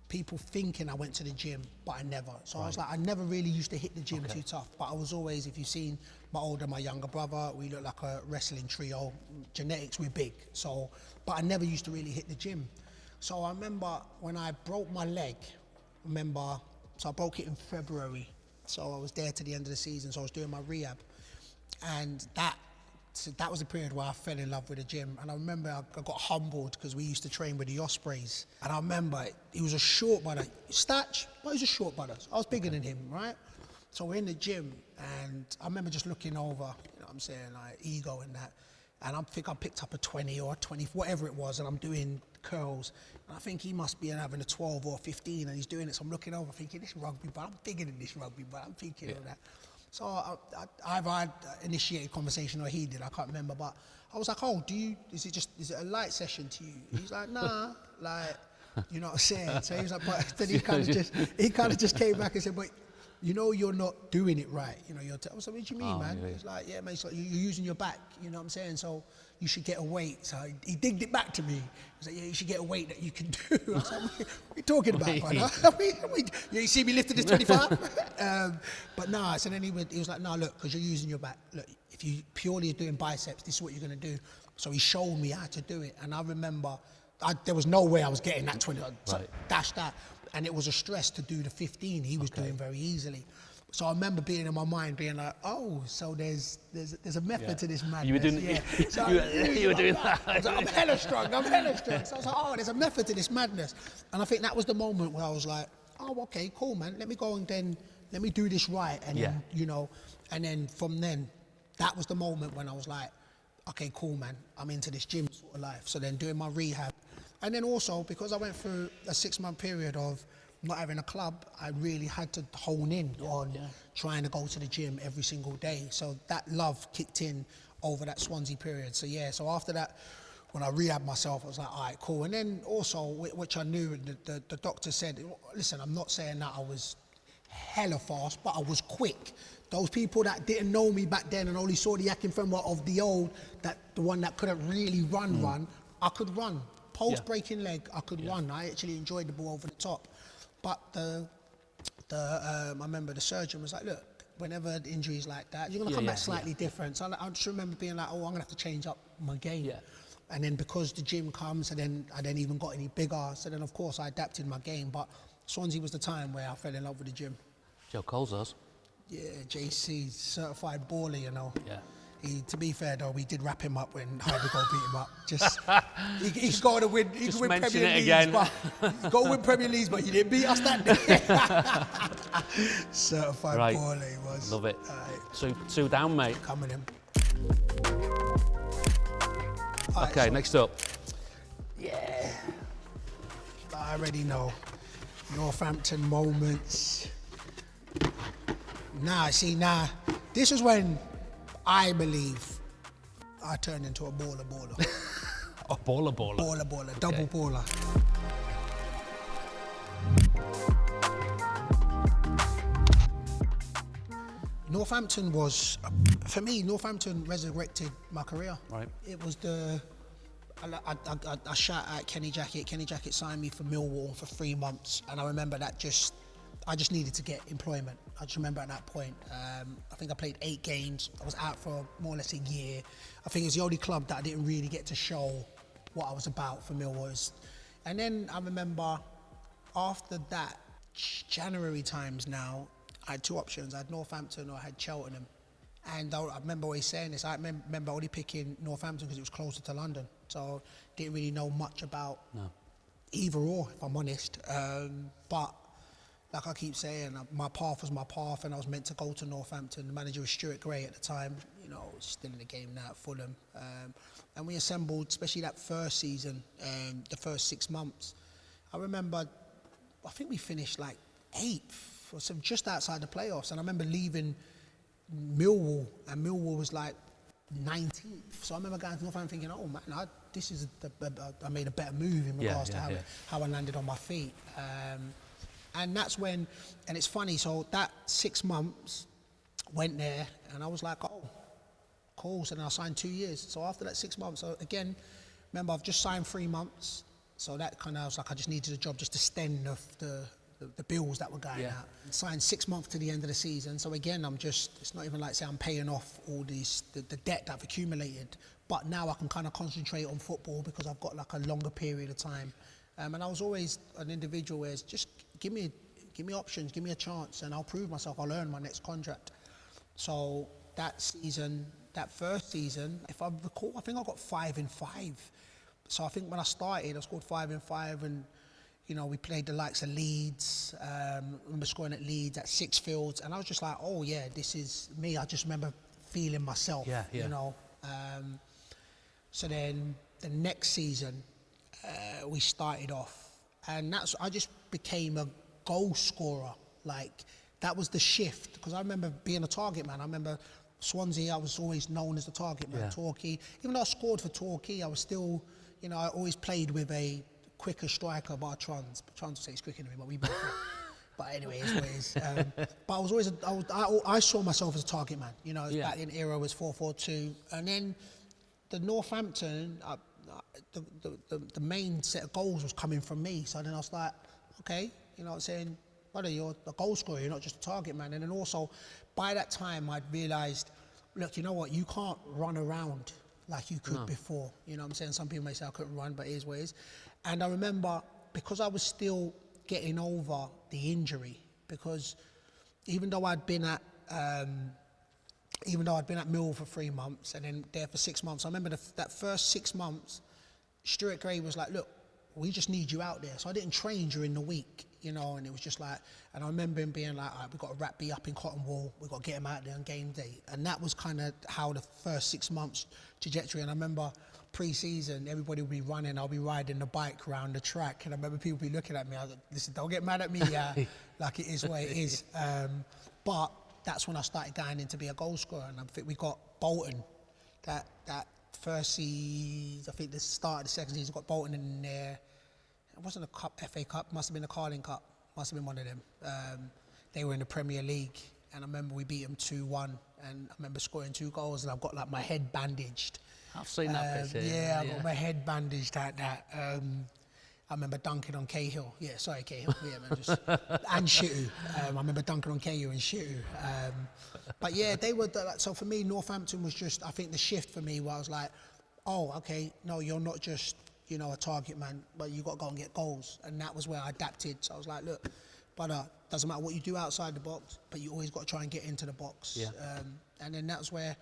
people thinking I went to the gym, but I never. So I was like, I never really used to hit the gym too tough, but I was always, if you've seen my older, my younger brother, we look like a wrestling trio. Genetics, we're big. So, but I never used to really hit the gym. So I remember when I broke my leg, so I broke it in February. So I was there to the end of the season, so I was doing my rehab. And that was the period where I fell in love with the gym. And I remember I got humbled because we used to train with the Ospreys. And I remember he was a short brother, Statch, but he was a short brother. I was bigger than him, right? So we're in the gym, and I remember just looking over, you know what I'm saying, like ego and that. And I think I picked up a 20 or a 20, whatever it was, and I'm doing curls. And I think he must be having a 12 or 15, and he's doing it. So I'm looking over thinking, this rugby, but I'm bigger than this rugby, but I'm thinking of that. So either I initiated conversation or he did, I can't remember. But I was like, is it a light session to you? He's like, nah, like, you know what I'm saying? So he was like, but then he kind of just came back and said, but you know you're not doing it right. You know, I was like, what do you mean, man? Yeah. He's like, yeah, man, it's like you're using your back, you know what I'm saying? So you should get a weight. So he digged it back to me. He was like, yeah, you should get a weight that you can do. I was like, what are you talking about, brother? You see me lifting this 25? But nah, so then he was like, no, look, because you're using your back. Look, if you purely are doing biceps, this is what you're going to do. So he showed me how to do it. And I remember, there was no way I was getting that 20, so dash that. And it was a stress to do the 15 he was doing very easily. So I remember being in my mind, being like, so there's a method to this madness. You were doing, so you were doing that. I was like, I'm hella strong. So I was like, there's a method to this madness. And I think that was the moment where I was like, okay, cool, man. Let me go and then, let me do this right. And then, you know, and then from then, that was the moment when I was like, okay, cool, man. I'm into this gym sort of life. So then doing my rehab. And then also, because I went through a 6-month period of not having a club, I really had to hone in on trying to go to the gym every single day. So that love kicked in over that Swansea period. So so after that, when I rehabbed myself, I was like, all right, cool. And then also, which I knew, the doctor said, listen, I'm not saying that I was hella fast, but I was quick. Those people that didn't know me back then and only saw the Akinfenwa of the old, the one that couldn't really run, I could run. Post-breaking leg, I could run. I actually enjoyed the ball over the top. But I remember the surgeon was like, look, whenever the injuries like that, you're going to come back slightly different. So I just remember being like, I'm going to have to change up my game. Yeah. And then because the gym comes, and then I didn't even got any bigger. So then, of course, I adapted my game. But Swansea was the time where I fell in love with the gym. Joe Cole's us. Yeah, JC, certified baller, you know. Yeah. To be fair though, we did wrap him up when Hydergo beat him up. Just he's got to win. He can win Premier Leagues, but he's got to win Premier Leagues, but you didn't beat us that day. Certified baller he was. Love it. So 2 down, mate. Coming in. Okay, next up. Yeah. I already know. Northampton moments. This is when I believe I turned into a baller. A baller. Baller, double baller. Northampton was, for me, Northampton resurrected my career. Right. It was I shout out Kenny Jackett. Kenny Jackett signed me for Millwall for 3 months, and I remember that I just needed to get employment. I just remember at that point, I think I played 8 games. I was out for more or less a year. I think it was the only club that I didn't really get to show what I was about for Millwall. And then I remember after that, January times now, I had 2 options. I had Northampton or I had Cheltenham. And I remember always saying this, I remember only picking Northampton because it was closer to London. So didn't really know much about either or, if I'm honest. But like I keep saying, my path was my path, and I was meant to go to Northampton. The manager was Stuart Gray at the time, still in the game now at Fulham. And we assembled, especially that first season, the first 6 months. I remember, I think we finished like 8th, or some just outside the playoffs. And I remember leaving Millwall, and Millwall was like 19th. So I remember going to Northampton thinking, oh man, I made a better move in regards to how I landed on my feet. And that's when, and it's funny, so that 6 months went there, and I was like, oh, cool. So then I signed 2 years. So after that 6 months, so again, remember I've just signed 3 months. So that kind of, I was like, I just needed a job just to stem the bills that were going out. And signed 6 months to the end of the season. So again, it's not even like say I'm paying off all the debt that I've accumulated, but now I can kind of concentrate on football because I've got like a longer period of time. And I was always an individual where it's just give me options, give me a chance, and I'll prove myself. I'll earn my next contract. So that season, that first season, if I recall, I think I got 5 and 5. So I think when I started, I scored 5 and 5, and we played the likes of Leeds. I remember scoring at Leeds at Sixfields, and I was just like, oh yeah, this is me. I just remember feeling myself. So then the next season, we started off, and I just became a goal scorer. Like, that was the shift, because I remember being a target man. I remember Swansea, I was always known as the target man. Torquay, even though I scored for Torquay, I was still, I always played with a quicker striker, bar Trons. Trons will say he's quicker than me, but we both. But anyway, it's what it is. But I was always, I saw myself as a target man. Back in era was 4-4-2, and then the Northampton, the main set of goals was coming from me. So then I was like, okay, saying, brother, you're a goal scorer, you're not just a target man. And then also, by that time, I'd realised, look, you know what, you can't run around like you could before. I'm saying? Some people may say I couldn't run, but it is what it is. And I remember, because I was still getting over the injury, because even though I'd been at Millwall for 3 months and then there for 6 months, I remember that first 6 months, Stuart Gray was like, look, we just need you out there. So I didn't train during the week, and it was just like, and I remember him being like, all right, we've got to wrap B up in Cotton Wool, we've got to get him out there on game day. And that was kind of how the first 6 months trajectory. And I remember pre-season, everybody would be running, I'll be riding the bike around the track, and I remember people be looking at me, I was like, listen, don't get mad at me, like it is what it is. But that's when I started going in to be a goal scorer, and I think we got Bolton, that first season, I think the start of the second season, got Bolton in there. It wasn't a cup, FA Cup, must have been a Carling Cup, must have been one of them. They were in the Premier League, and I remember we beat them 2-1, and I remember scoring 2 goals, and I've got like my head bandaged. I've seen that picture. Yeah, I got my head bandaged like that. I remember dunking on Cahill. Yeah, sorry, Cahill. Yeah, man, just and Shitu. I remember dunking on Cahill and Shitu. But yeah, they were. So for me, Northampton was just, I think, the shift for me, where I was like, oh, okay, no, you're not just, a target man, but you got to go and get goals. And that was where I adapted. So I was like, look, but doesn't matter what you do outside the box, but you always got to try and get into the box. Yeah. And then that's where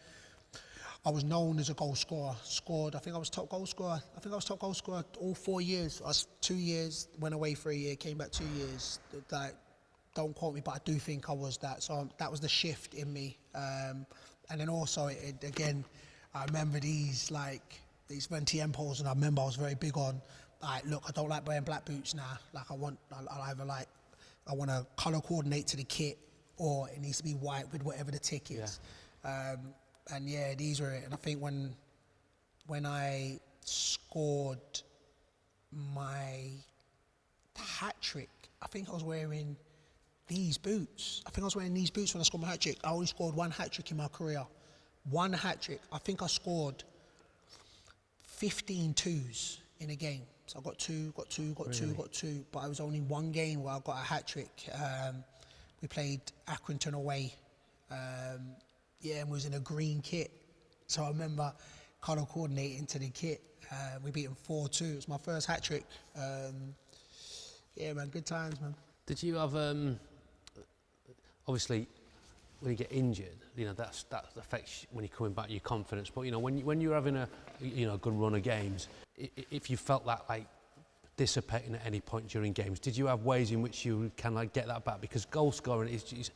I was known as a goal scorer. Scored, I think I was top goal scorer. I think I was top goal scorer all 4 years. I was 2 years, went away for a year, came back 2 years. Like, don't quote me, but I do think I was that. So that was the shift in me. And then also, again, I remember these when TM polls, and I remember I was very big on, look, I don't like wearing black boots now. Like, I want to colour coordinate to the kit, or it needs to be white with whatever the tick is. And yeah, these were it. And I think when I scored my hat trick, I think I was wearing these boots. I think I was wearing these boots when I scored my hat trick. I only scored one hat trick in my career. One hat trick. I think I scored 15 twos in a game. So I got two. But it was only one game where I got a hat trick. We played Accrington away. And we was in a green kit. So I remember colour coordinating to the kit. We beat them 4-2. It was my first hat trick. Yeah, man, good times, man. Did you have, obviously, when you get injured, that affects when you're coming back your confidence. But when you're having a good run of games, if you felt that like dissipating at any point during games, did you have ways in which you can get that back? Because goal scoring is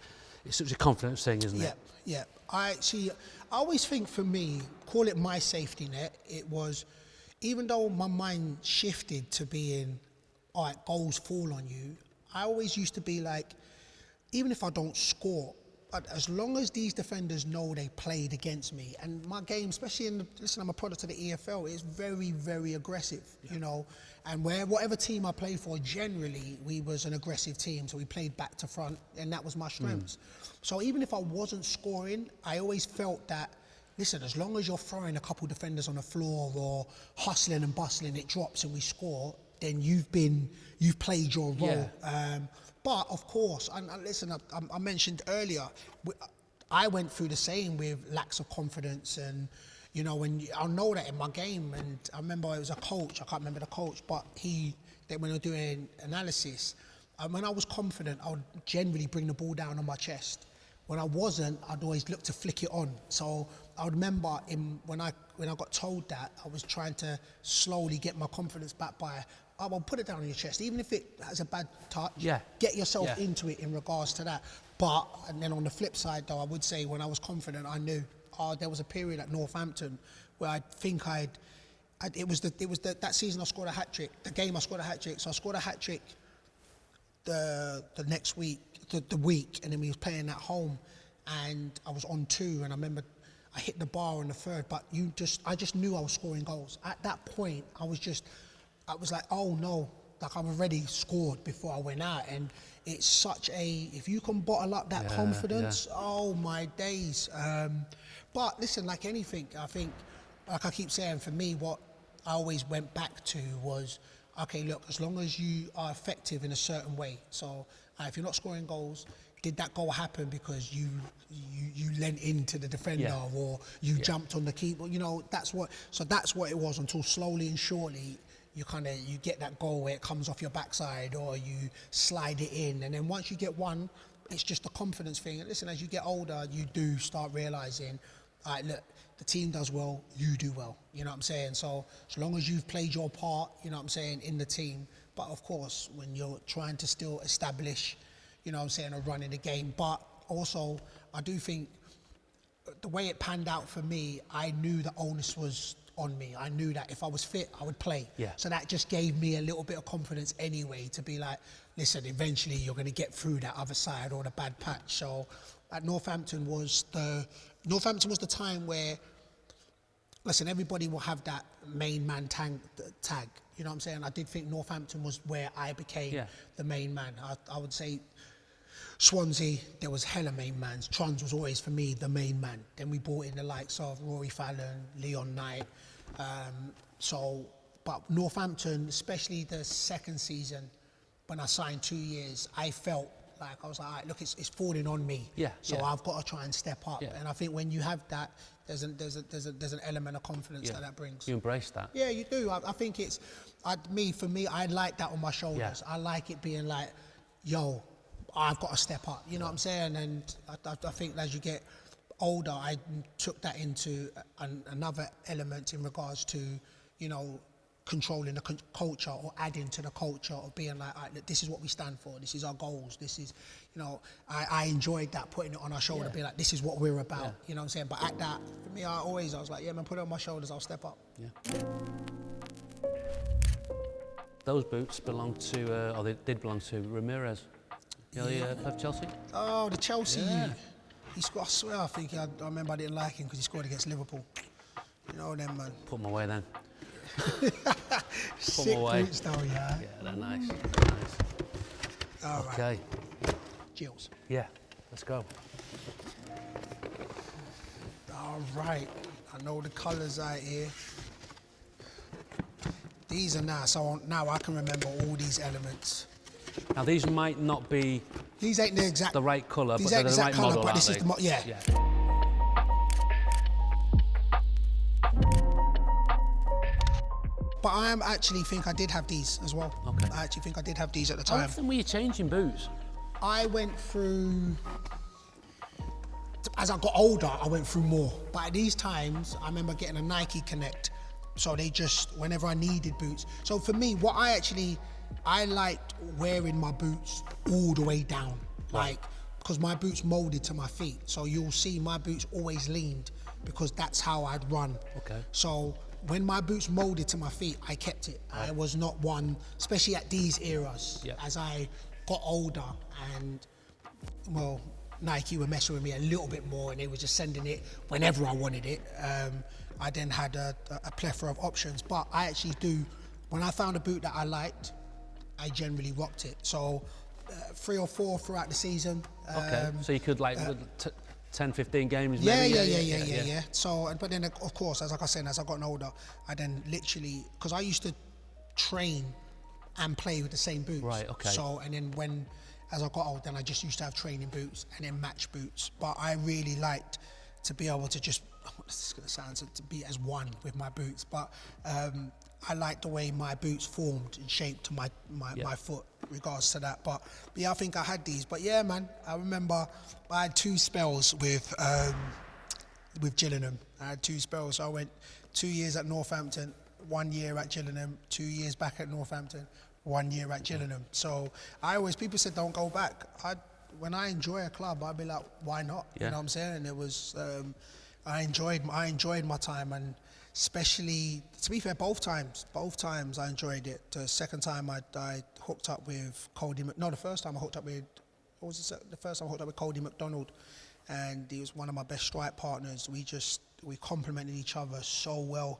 such a confidence thing, isn't it? Yeah. I always think for me, call it my safety net. It was, even though my mind shifted to being, all right, goals fall on you. I always used to be like, even if I don't score, but as long as these defenders know they played against me, and my game, especially I'm a product of the EFL, is very, very aggressive, and whatever team I played for, generally, we was an aggressive team, so we played back to front, and that was my strengths. So even if I wasn't scoring, I always felt that, listen, as long as you're throwing a couple defenders on the floor or hustling and bustling, it drops and we score, then you've played your role. Yeah. But of course, and listen, I mentioned earlier, I went through the same with lacks of confidence, and I know that in my game. And I remember it was a coach, I can't remember the coach, but when they were doing analysis, when I was confident, I would generally bring the ball down on my chest. When I wasn't, I'd always look to flick it on. So I would remember when I got told that, I was trying to slowly get my confidence back by, I'll put it down on your chest, even if it has a bad touch. Get yourself into it in regards to that. And then on the flip side, though, I would say when I was confident, I knew. There was a period at Northampton where I think it was that season I scored a hat trick. The game I scored a hat trick. So I scored a hat trick the next week, the week, and then we was playing at home, and I was on 2, and I remember I hit the bar on the 3rd, but I just knew I was scoring goals. At that point, I was like, oh no, like I've already scored before I went out. And it's such if you can bottle up that confidence, oh my days. But listen, like anything, I think, like I keep saying, for me, what I always went back to was, okay, look, as long as you are effective in a certain way. So if you're not scoring goals, did that goal happen because you lent into the defender or you jumped on the keeper? That's what it was, until slowly and surely you get that goal where it comes off your backside or you slide it in. And then once you get one, it's just a confidence thing. And listen, as you get older, you do start realising, all right, look, the team does well, you do well. You know what I'm saying? So as long as you've played your part, you know what I'm saying, in the team. But of course, when you're trying to still establish, you know what I'm saying, a run in the game. But also, I do think the way it panned out for me, I knew the onus was on me. I knew that if I was fit, I would play. So that just gave me a little bit of confidence anyway, to be like, listen, eventually you're going to get through that other side or the bad patch. So at Northampton was the time where, listen, everybody will have that main man tag. You know what I'm saying? I did think Northampton was where I became the main man. I would say Swansea, there was hella main mans. Trons was always, for me, the main man. Then we brought in the likes of Rory Fallon, Leon Knight. But Northampton, especially the second season, when I signed 2 years, I felt like, I was like, all right, look, it's falling on me. So I've got to try and step up. And I think when you have that, there's an element of confidence that brings. You embrace that. Yeah, you do. I think for me, I like that on my shoulders. I like it being like, yo, I've got to step up. You know what I'm saying? And I think as you get older, I took that into another element in regards to, controlling the culture or adding to the culture of being like, all right, look, this is what we stand for. This is our goals. This is, I enjoyed that, putting it on our shoulder, being like, this is what we're about. You know what I'm saying? But at that, for me, I was like, yeah, man, put it on my shoulders. I'll step up. Those boots belong to, or they did belong to Ramirez. He played for Chelsea? Oh, the Chelsea. Yeah. He scored. I swear, I remember I didn't like him because he scored against Liverpool. You know them, man. Put him away then. Sick away. boots though, yeah. Yeah, they're nice. They're nice. All right. Okay. Gills. Yeah, let's go. All right. I know the colours out here. These are nice. So now I can remember all these elements. Now these might not be These ain't the exact. the right colour, but These they're ain't the exact right colour, model, but this is aren't the they? yeah. But I actually think I did have these as well. Okay. I actually think I did have these at the How time. often were you changing boots? I went through, as I got older, I went through more. But at these times, I remember getting a Nike Connect. So they just, whenever I needed boots. So for me, I liked wearing my boots all the way down. Like, because my boots molded to my feet. So you'll see my boots always leaned because that's how I'd run. Okay. So when my boots molded to my feet, I kept it. I was not one, especially at these eras, as I got older and, well, Nike were messing with me a little bit more and they were just sending it whenever I wanted it. I then had a plethora of options, but I actually do, when I found a boot that I liked, I generally rocked it. So 3 or 4 throughout the season. Okay, so you could 10, 15 games Yeah. maybe? So, but then of course, as I said, as I got older, I then literally, because I used to train and play with the same boots. Right, okay. So, and then as I got old, then I just used to have training boots and then match boots. But I really liked to be able to just, this is going to sound to be as one with my boots, but I liked the way my boots formed and shaped to my foot regards to that. But yeah, I think I had these. But yeah, man, I remember I had 2 spells with Gillingham. I had 2 spells. So I went 2 years at Northampton, 1 year at Gillingham, 2 years back at Northampton, 1 year at Gillingham. So people said don't go back. When I enjoy a club, I'd be like, why not? Yeah. You know what I'm saying? And it was, I enjoyed my time, and especially, to be fair, both times I enjoyed it. The second time I hooked up with the first time I hooked up with, the first time I hooked up with Cody McDonald, and he was one of my best strike partners. We complemented each other so well.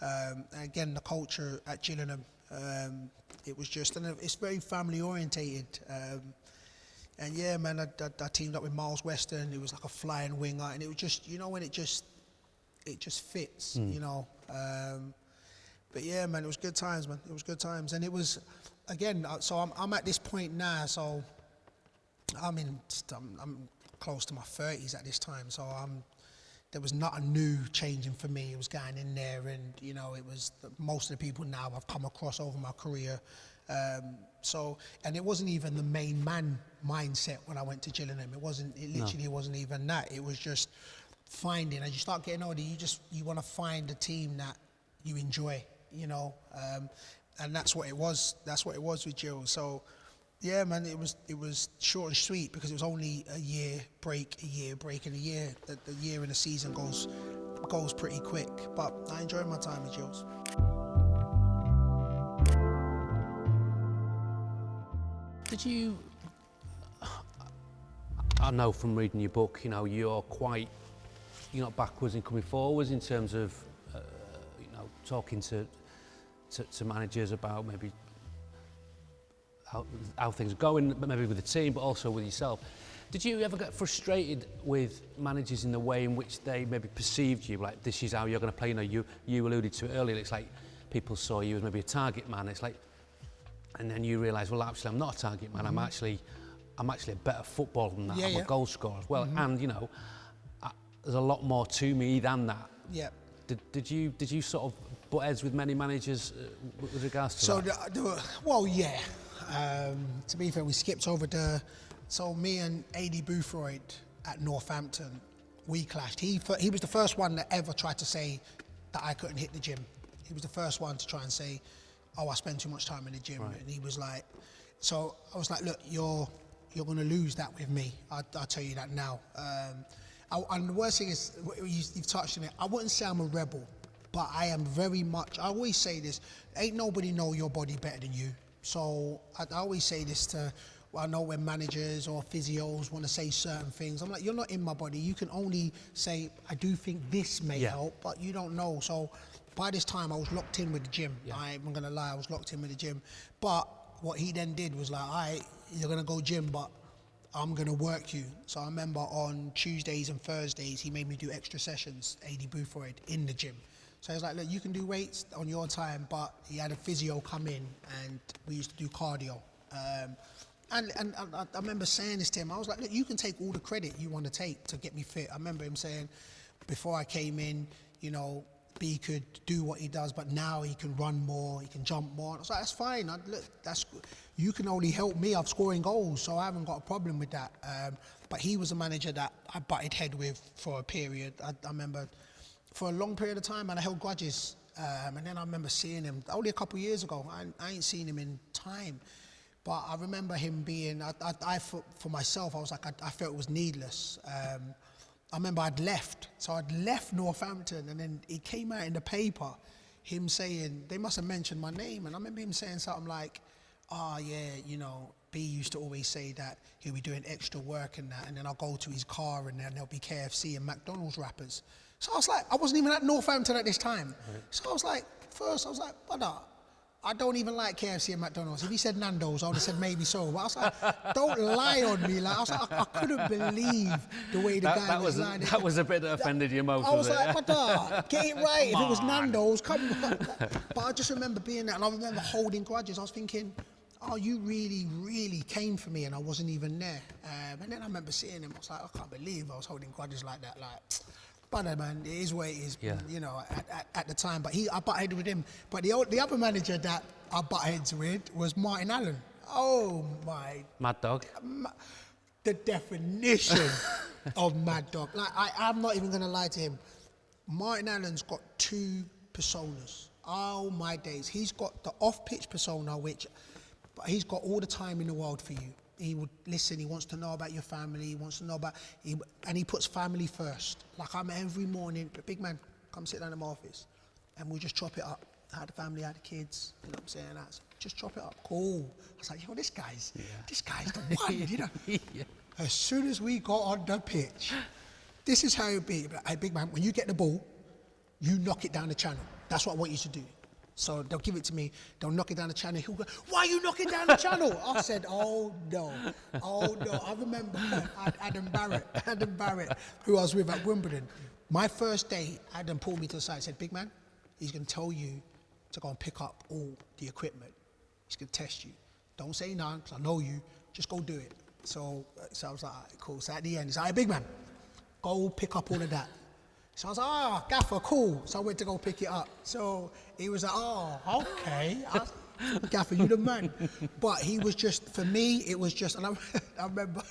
And again, the culture at Gillingham, it was just, and it's very family orientated. And yeah, man, I teamed up with Miles Weston. It was like a flying winger, and it was just, when it just fits, you know. But yeah, man, it was good times, man. It was good times, and it was, again. So I'm at this point now. So I'm close to my 30s at this time. So there was not a new changing for me. It was going in there, and it was most of the people now I've come across over my career. And it wasn't even the main man mindset when I went to Gillingham. It literally wasn't even that. It was just finding, as you start getting older, you want to find a team that you enjoy, and that's what it was. That's what it was with Jill. So, yeah, man, it was short and sweet because it was only a year break, and a year. The year in the season goes pretty quick. But I enjoyed my time with Jill's. Did you? I know from reading your book, you're not backwards in coming forwards in terms of, talking to managers about maybe how things are going, maybe with the team, but also with yourself. Did you ever get frustrated with managers in the way in which they maybe perceived you, like this is how you're going to play? You alluded to it earlier. It's like people saw you as maybe a target man. It's like, and then you realise, well, actually, I'm not a target man. I'm actually a better footballer than that. I'm a goal scorer as well, and there's a lot more to me than that. Yeah. Did you sort of butt heads with many managers with regards to that? To be fair, we skipped over so me and A.D. Boothroyd at Northampton, we clashed. He was the first one that ever tried to say that I couldn't hit the gym. He was the first one to try and say, I spend too much time in the gym. Right. And he was like, so I was like, look, you're going to lose that with me. I'll tell you that now. And the worst thing is, you've touched on it, I wouldn't say I'm a rebel, but I am very much, I always say this, ain't nobody know your body better than you. So I always say this to I know when managers or physios want to say certain things, I'm like, you're not in my body. You can only say, I do think this may help, but you don't know. So by this time, I was locked in with the gym. I ain't gonna lie, I was locked in with the gym. But what he then did was like, all right, you're gonna go gym, but I'm gonna work you. So I remember on Tuesdays and Thursdays, he made me do extra sessions, AD Boothroyd, in the gym. So he was like, look, you can do weights on your time, but he had a physio come in and we used to do cardio. And I remember saying this to him, I was like, look, you can take all the credit you want to take to get me fit. I remember him saying, before I came in, you know, B could do what he does, but now he can run more, he can jump more. I was like, that's fine, look, that's good. You can only help me, I'm scoring goals, so I haven't got a problem with that. But he was a manager that I butted head with for a period. I remember for a long period of time, and I held grudges. And then I remember seeing him only a couple of years ago. I ain't seen him in time. But I remember him being, for myself, I was like, I felt it was needless. I remember I'd left. So I'd left Northampton, and then it came out in the paper, him saying, they must have mentioned my name. And I remember him saying something like, oh yeah, you know, B used to always say that he'll be doing extra work and that, and then I'll go to his car and then there'll be KFC and McDonald's wrappers. So I was like, I wasn't even at Northampton at this time. Right. So I was like, first I was like, brother, I don't even like KFC and McDonald's. If he said Nando's, I would have said maybe so. But I was like, don't lie on me. Like, I was like, I couldn't believe the way the guy was lying. That was a bit that offended you most. I was like, brother, get it right. If it was Nando's, come on. But I just remember being there, and I remember holding grudges. I was thinking, oh, you really, really came for me, and I wasn't even there. And then I remember seeing him. I was like, I can't believe I was holding grudges like that. Like, but man, it is what it is, you know, at the time. But I butt heads with him. But the other manager that I butt heads with was Martin Allen. Oh my. Mad Dog. The definition of Mad Dog. Like, I'm not even going to lie to him. Martin Allen's got two personas. Oh my days. He's got the off-pitch persona, which he's got all the time in the world for you. He would listen, he wants to know about your family, he wants to know about, and he puts family first. Like, I'm every morning, big man, come sit down in my office, and we'll just chop it up. How the family, how the kids, you know what I'm saying? That's, just chop it up, cool. I was like, yo, this guy's the one, you know? Yeah. As soon as we got on the pitch, this is how it be. Hey, big man, when you get the ball, you knock it down the channel. That's what I want you to do. So they'll give it to me, they'll knock it down the channel. He'll go, why are you knocking down the channel? I said, oh no. I remember Adam Barrett, who I was with at Wimbledon. My first day, Adam pulled me to the side and said, big man, he's going to tell you to go and pick up all the equipment. He's going to test you. Don't say none, because I know you. Just go do it. So I was like, all right, cool. So at the end, he's like, hey, big man, go pick up all of that. So I was like, gaffer, cool. So I went to go pick it up. So he was like, oh, okay. Gaffer, you the man. But he was just, for me, it was just, and I remember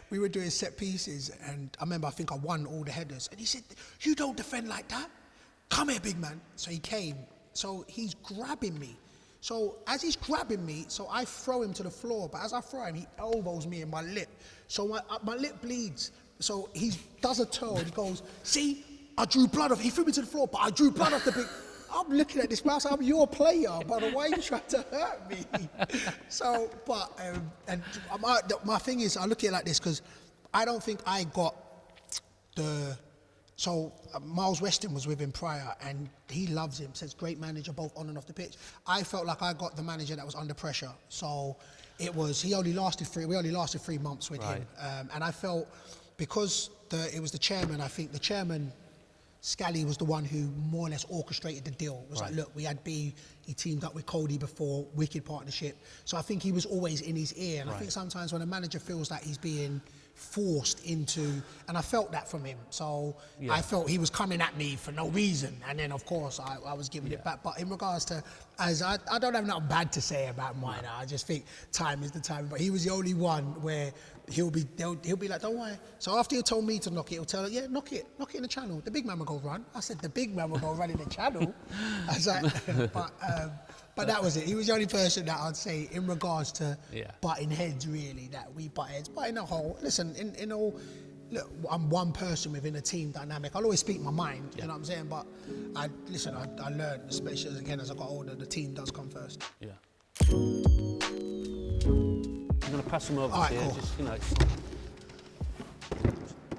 we were doing set pieces, and I think I won all the headers. And he said, you don't defend like that. Come here, big man. So he came. So he's grabbing me. So as he's grabbing me, so I throw him to the floor. But as I throw him, he elbows me in my lip. So my lip bleeds. So he does a turn. He goes, see? I drew blood off. He threw me to the floor, but I drew blood off the big. I'm looking at this man. I'm your player, brother. Why are you trying to hurt me? So, but and my thing is, I look at it like this because I don't think I got the. So Miles Weston was with him prior, and he loves him. Says great manager, both on and off the pitch. I felt like I got the manager that was under pressure. So it was. We only lasted 3 months with him, and I felt because it was the chairman. I think the chairman. Scally was the one who more or less orchestrated the deal. It was like, look, we had B, he teamed up with Cody before, wicked partnership. So I think he was always in his ear. And I think sometimes when a manager feels like he's being forced into, and I felt that from him. So I felt he was coming at me for no reason. And then of course I was giving it back. But in regards to, I don't have nothing bad to say about mine. I just think time is the time. But he was the only one where he'll be like, don't worry. So after he told me to knock it, he'll tell her, yeah, knock it in the channel. The big man will go run. I said, the big man will go run in the channel. I was like, but that was it. He was the only person that I'd say in regards to butting heads, really, that we butt heads. But in a whole, listen, in all, look, I'm one person within a team dynamic. I'll always speak my mind, you know what I'm saying? But I learned, especially again as I got older, the team does come first. Yeah. I'm going going to pass them over All to right, you. cool. Just, you know,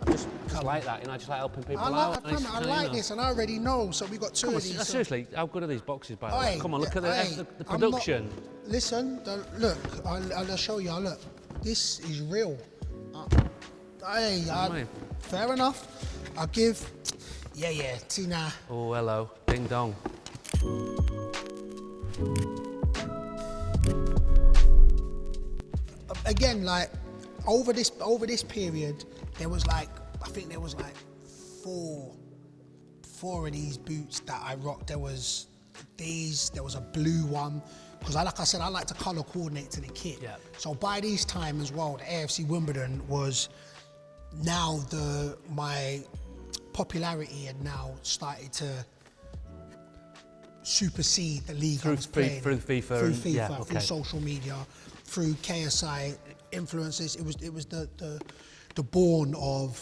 I just like that. You know, I just like helping people out. I like this, and I already know. So we got two of these. Seriously, how good are these boxes, by the way? Come on, look at the I'm production. not, listen, look, I'll show you. Look, this is real. Fair enough. I'll give. Yeah, Tina. Oh, hello, ding dong. Again, like over this period, there was like, I think there was like four of these boots that I rocked. There was these, there was a blue one, because like I said, I like to colour coordinate to the kit. Yeah. So by this time as well, the AFC Wimbledon was now my popularity had now started to supersede the league I was playing. Through FIFA, through social media, through KSI influences. It was the born of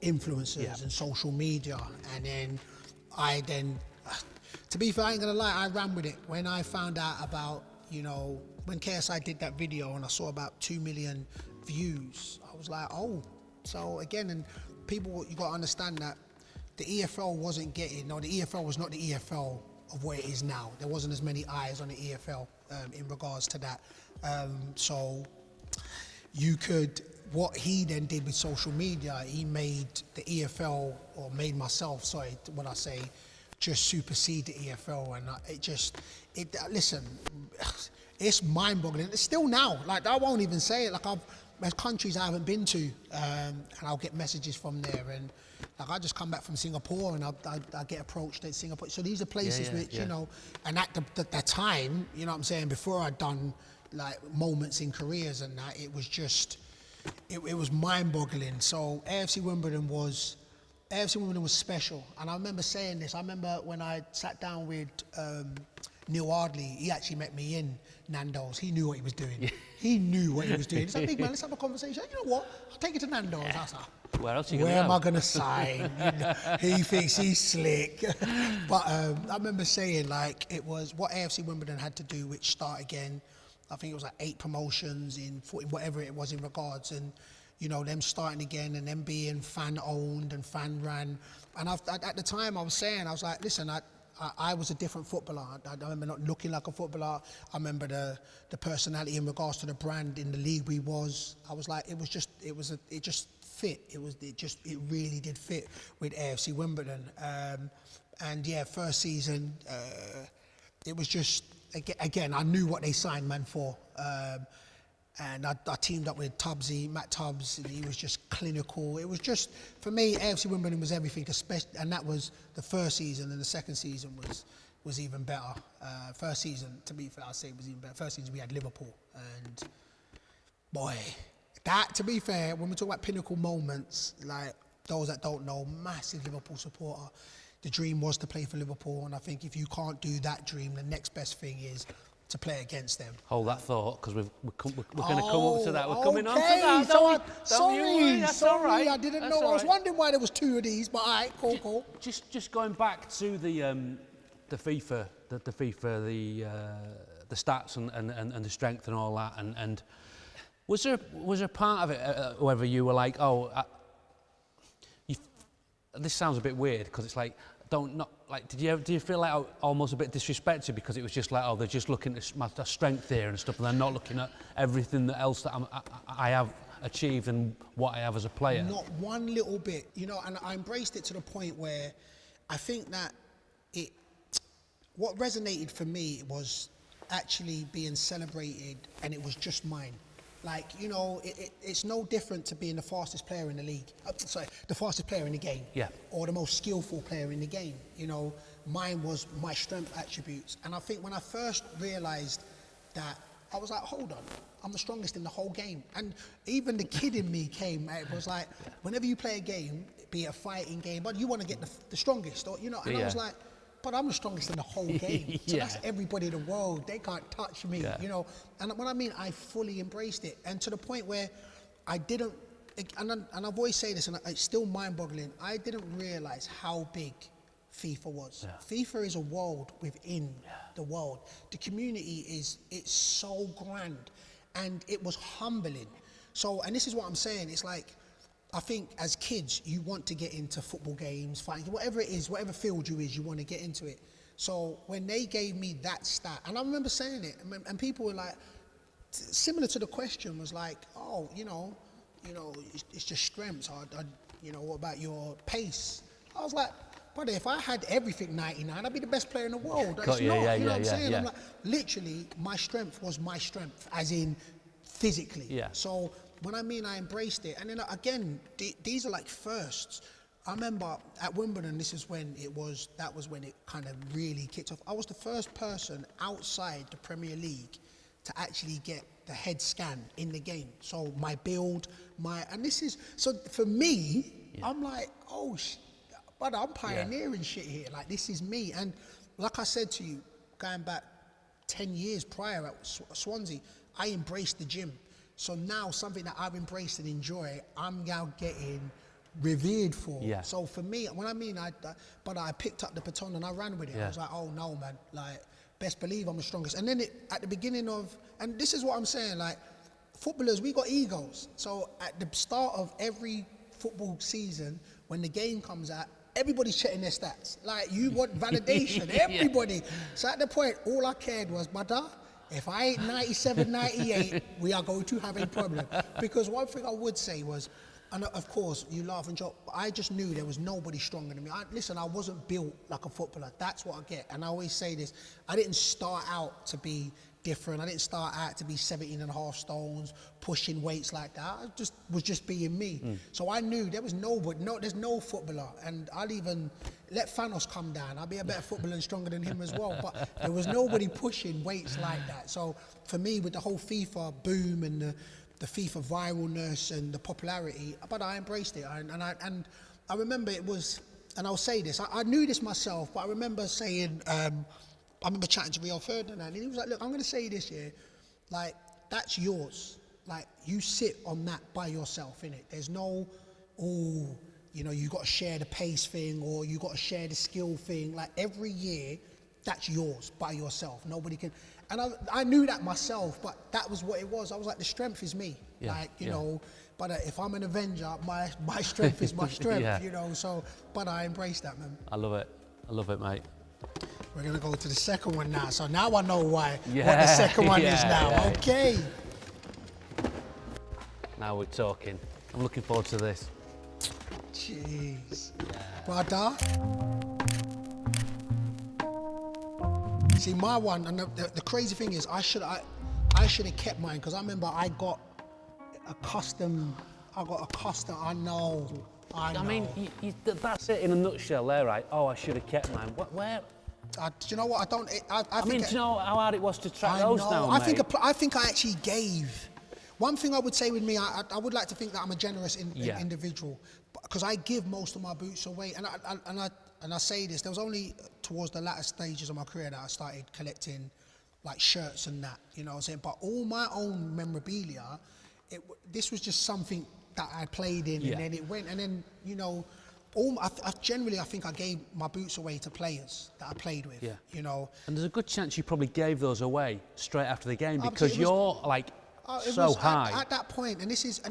influencers and social media, and then to be fair, I ain't gonna lie, I ran with it. When I found out about, you know, when KSI did that video and I saw about 2 million views, I was like, oh. So again, and people, you got to understand that the EFL wasn't getting, no, the EFL was not the EFL of what it is now. There wasn't as many eyes on the EFL in regards to that. So you could, what he then did with social media, he made the EFL, or made myself, sorry, when I say just supersede the EFL, and listen, it's mind-boggling. It's still now, like I won't even say it, like there's countries I haven't been to, and I'll get messages from there, and like I just come back from Singapore and I get approached at Singapore. So these are places you know, and at the time, you know what I'm saying, before I'd done like moments in careers and that, it was just, it was mind-boggling. So AFC Wimbledon was special, and I remember saying this. I remember when I sat down with Neil Ardley, he actually met me in Nando's. He knew what he was doing. He knew what he was doing. He said, big man, let's have a conversation. You know what? I'll take you to Nando's. I was like, where else are you where going to am I going to sign? He thinks he's slick. But I remember saying, like, it was what AFC Wimbledon had to do, which start again. I think it was like 8 promotions in whatever it was in regards, and you know, them starting again and them being fan owned and fan ran. And at the time I was like, listen, I was a different footballer. I remember not looking like a footballer. I remember the personality in regards to the brand in the league we was. I was like, it just fit. It really did fit with AFC Wimbledon. And yeah, first season, it was just, again, I knew what they signed man for. And I teamed up with Matt Tubbs, and he was just clinical. It was just, for me, AFC Wimbledon was everything, especially, and that was the first season, and the second season was even better. First season, to be fair, I'll say it was even better. First season we had Liverpool, and boy, that, to be fair, when we talk about pinnacle moments, like those that don't know, massive Liverpool supporter. The dream was to play for Liverpool, and I think if you can't do that dream, the next best thing is to play against them. Hold that thought, because we're going to come up to that. We're coming on to Okay, that. Sorry, I didn't know. I was right. wondering why there was 2 of these, but all right, cool. Just going back to the FIFA, the stats and the strength and all that, and was there part of it whether you were like, this sounds a bit weird, because it's like, do you feel like almost a bit disrespected because it was just like, they're just looking at my strength here and stuff, and they're not looking at everything else that I have achieved and what I have as a player? Not one little bit, you know, and I embraced it to the point where I think that what resonated for me was actually being celebrated, and it was just mine. Like, you know, it's no different to being the fastest player in the league. The fastest player in the game. Yeah. Or the most skillful player in the game. You know, mine was my strength attributes. And I think when I first realised that, I was like, hold on, I'm the strongest in the whole game. And even the kid in me came, it was like, whenever you play a game, be it a fighting game, but you want to get the strongest, or, you know, and I was like, but I'm the strongest in the whole game. So that's everybody in the world. They can't touch me, you know. And what I mean, I fully embraced it. And to the point where I didn't, and I've always say this, and it's still mind-boggling, I didn't realise how big FIFA was. FIFA is a world within the world. The community it's so grand. and it was humbling. So, and this is what I'm saying, it's like, I think as kids, you want to get into football games, fighting, whatever it is, whatever field you is, you want to get into it. So when they gave me that stat, and I remember saying it, and people were like, similar to the question was like, oh, it's just strengths. What about your pace? I was like, brother, if I had everything 99, I'd be the best player in the world. It's not, you know what I'm saying? I'm like, literally, my strength was my strength, as in physically. Yeah. So when I mean I embraced it, and then again, these are like firsts. I remember at Wimbledon, that was when it kind of really kicked off. I was the first person outside the Premier League to actually get the head scan in the game. So my build, so for me, I'm like, but I'm pioneering shit here. Like, this is me. And like I said to you, going back 10 years prior at Swansea, I embraced the gym. So now something that I've embraced and enjoy, I'm now getting revered for. Yeah. So for me, when I picked up the baton and I ran with it. I was like, oh no, man, like, best believe I'm the strongest. And then at the beginning and this is what I'm saying, like, footballers, we got egos. So at the start of every football season, when the game comes out, everybody's checking their stats. Like, you want validation, everybody. So at the point, all I cared was, brother, if I ain't 97, 98, we are going to have a problem. Because one thing I would say was, and of course, you laugh and joke, but I just knew there was nobody stronger than me. Listen, I wasn't built like a footballer. That's what I get. And I always say this, I didn't start out to be different. I didn't start out to be 17 and a half stones, pushing weights like that. I was just being me. So I knew there was there's no footballer. And I'll even let Thanos come down. I'll be a better footballer and stronger than him as well. But there was nobody pushing weights like that. So for me, with the whole FIFA boom and the FIFA viralness and the popularity, but I embraced it. And I remember it was, and I'll say this, I knew this myself, but I remember saying, I remember chatting to Rio Ferdinand, and he was like, look, I'm going to say this here, like, that's yours. Like, you sit on that by yourself, innit? There's no, you got to share the pace thing, or you got to share the skill thing. Like, every year, that's yours by yourself. Nobody can. And I knew that myself, but that was what it was. I was like, the strength is me. But if I'm an Avenger, my strength is my strength, so, but I embrace that, man. I love it, mate. We're going to go to the second one now. So now I know what the second one is now. Okay. Now we're talking. I'm looking forward to this. Jeez. Brother. See, my one, and the crazy thing is, I should have kept mine, because I remember I got a custom, I know. I mean, that's it in a nutshell there, right? Oh, I should have kept mine. Where? Do you know what? do you know how hard it was to track those down, mate? I think I actually gave. One thing I would say with me, I would like to think that I'm a generous individual, because I give most of my boots away. And I say this, there was only towards the latter stages of my career that I started collecting like shirts and that, you know what I'm saying? But all my own memorabilia, this was just something that I played in, and then it went, and then, I think I gave my boots away to players that I played with, And there's a good chance you probably gave those away straight after the game, because you're like so high. At that point, and this is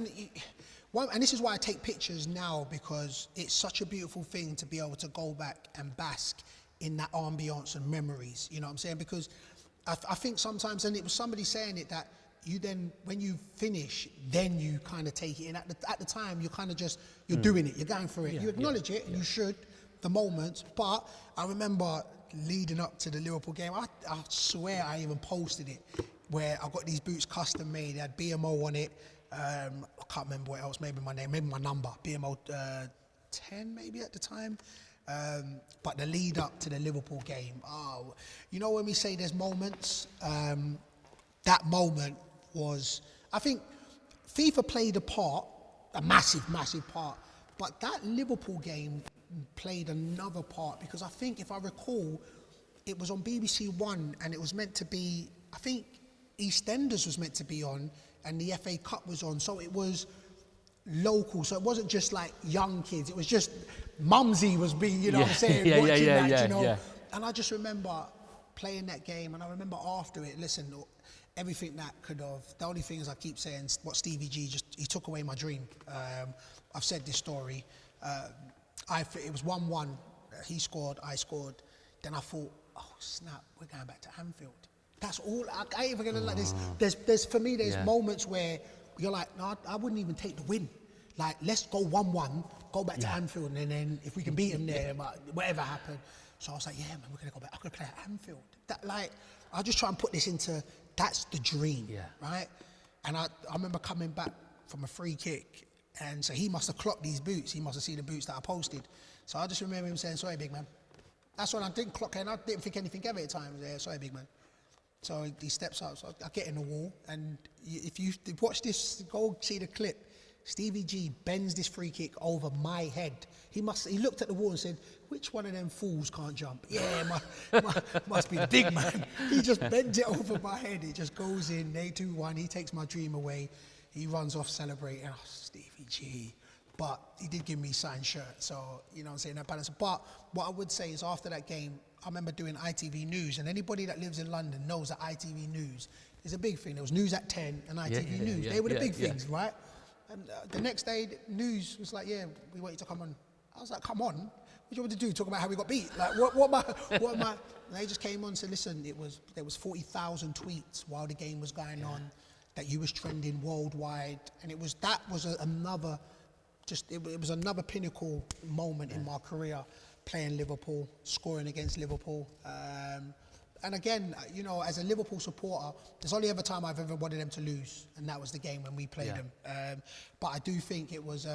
why I take pictures now, because it's such a beautiful thing to be able to go back and bask in that ambience and memories, you know what I'm saying? Because I think sometimes, and it was somebody saying it, that you then, when you finish, then you kind of take it in. At the time, you're kind of just, you're doing it, you're going for it. You acknowledge it, and you should, the moment. But I remember leading up to the Liverpool game, I swear I even posted it, where I got these boots custom made. They had BMO on it. I can't remember what else, maybe my name, maybe my number, BMO 10 maybe at the time. But the lead up to the Liverpool game, when we say there's moments, that moment was, I think FIFA played a part, a massive, massive part, but that Liverpool game played another part, because I think, if I recall, it was on BBC One, and it was meant to be, I think EastEnders was meant to be on, and the FA Cup was on, so it was local, so it wasn't just like young kids, it was just Mumsy was being, what I'm saying, watching that, And I just remember playing that game, and I remember after it, listen, everything that could have. The only thing is, I keep saying what Stevie G he took away my dream. I've said this story. It was 1-1. He scored, I scored. Then I thought, oh snap, we're going back to Anfield. That's all. I ain't even gonna like this. There's for me. There's moments where you're like, no, I wouldn't even take the win. Like, let's go 1-1, go back to Anfield, and then if we can beat them there, whatever happened. So I was like, yeah, man, we're gonna go back. I'm gonna play at Anfield. That, like, I just try and put this into, that's the dream, right? And I remember coming back from a free kick, and so he must have clocked these boots. He must have seen the boots that I posted. So I just remember him saying, sorry, big man. That's when I didn't clock it, I didn't think anything of it at the time. Yeah, sorry, big man. So he steps up, so I get in the wall, and if you watch this, go see the clip. Stevie G bends this free kick over my head. He looked at the wall and said, which one of them fools can't jump? Yeah, must be the big man. He just bends it over my head. It just goes in, they 2-1, he takes my dream away. He runs off celebrating, oh, Stevie G. But he did give me a signed shirt, so, you know what I'm saying, that balance. But what I would say is after that game, I remember doing ITV News, and anybody that lives in London knows that ITV News is a big thing. There was News at 10 and ITV News. They were the big things, right? And the next day, the News was like, yeah, we want you to come on. I was like, come on? What do you want me to do? Talk about how we got beat? Like, what am I? And they just came on and said, listen, there was 40,000 tweets while the game was going on, that you was trending worldwide, and it was another pinnacle moment in my career, playing Liverpool, scoring against Liverpool. And again, you know, as a Liverpool supporter, there's only ever time I've ever wanted them to lose, and that was the game when we played them. But I do think it was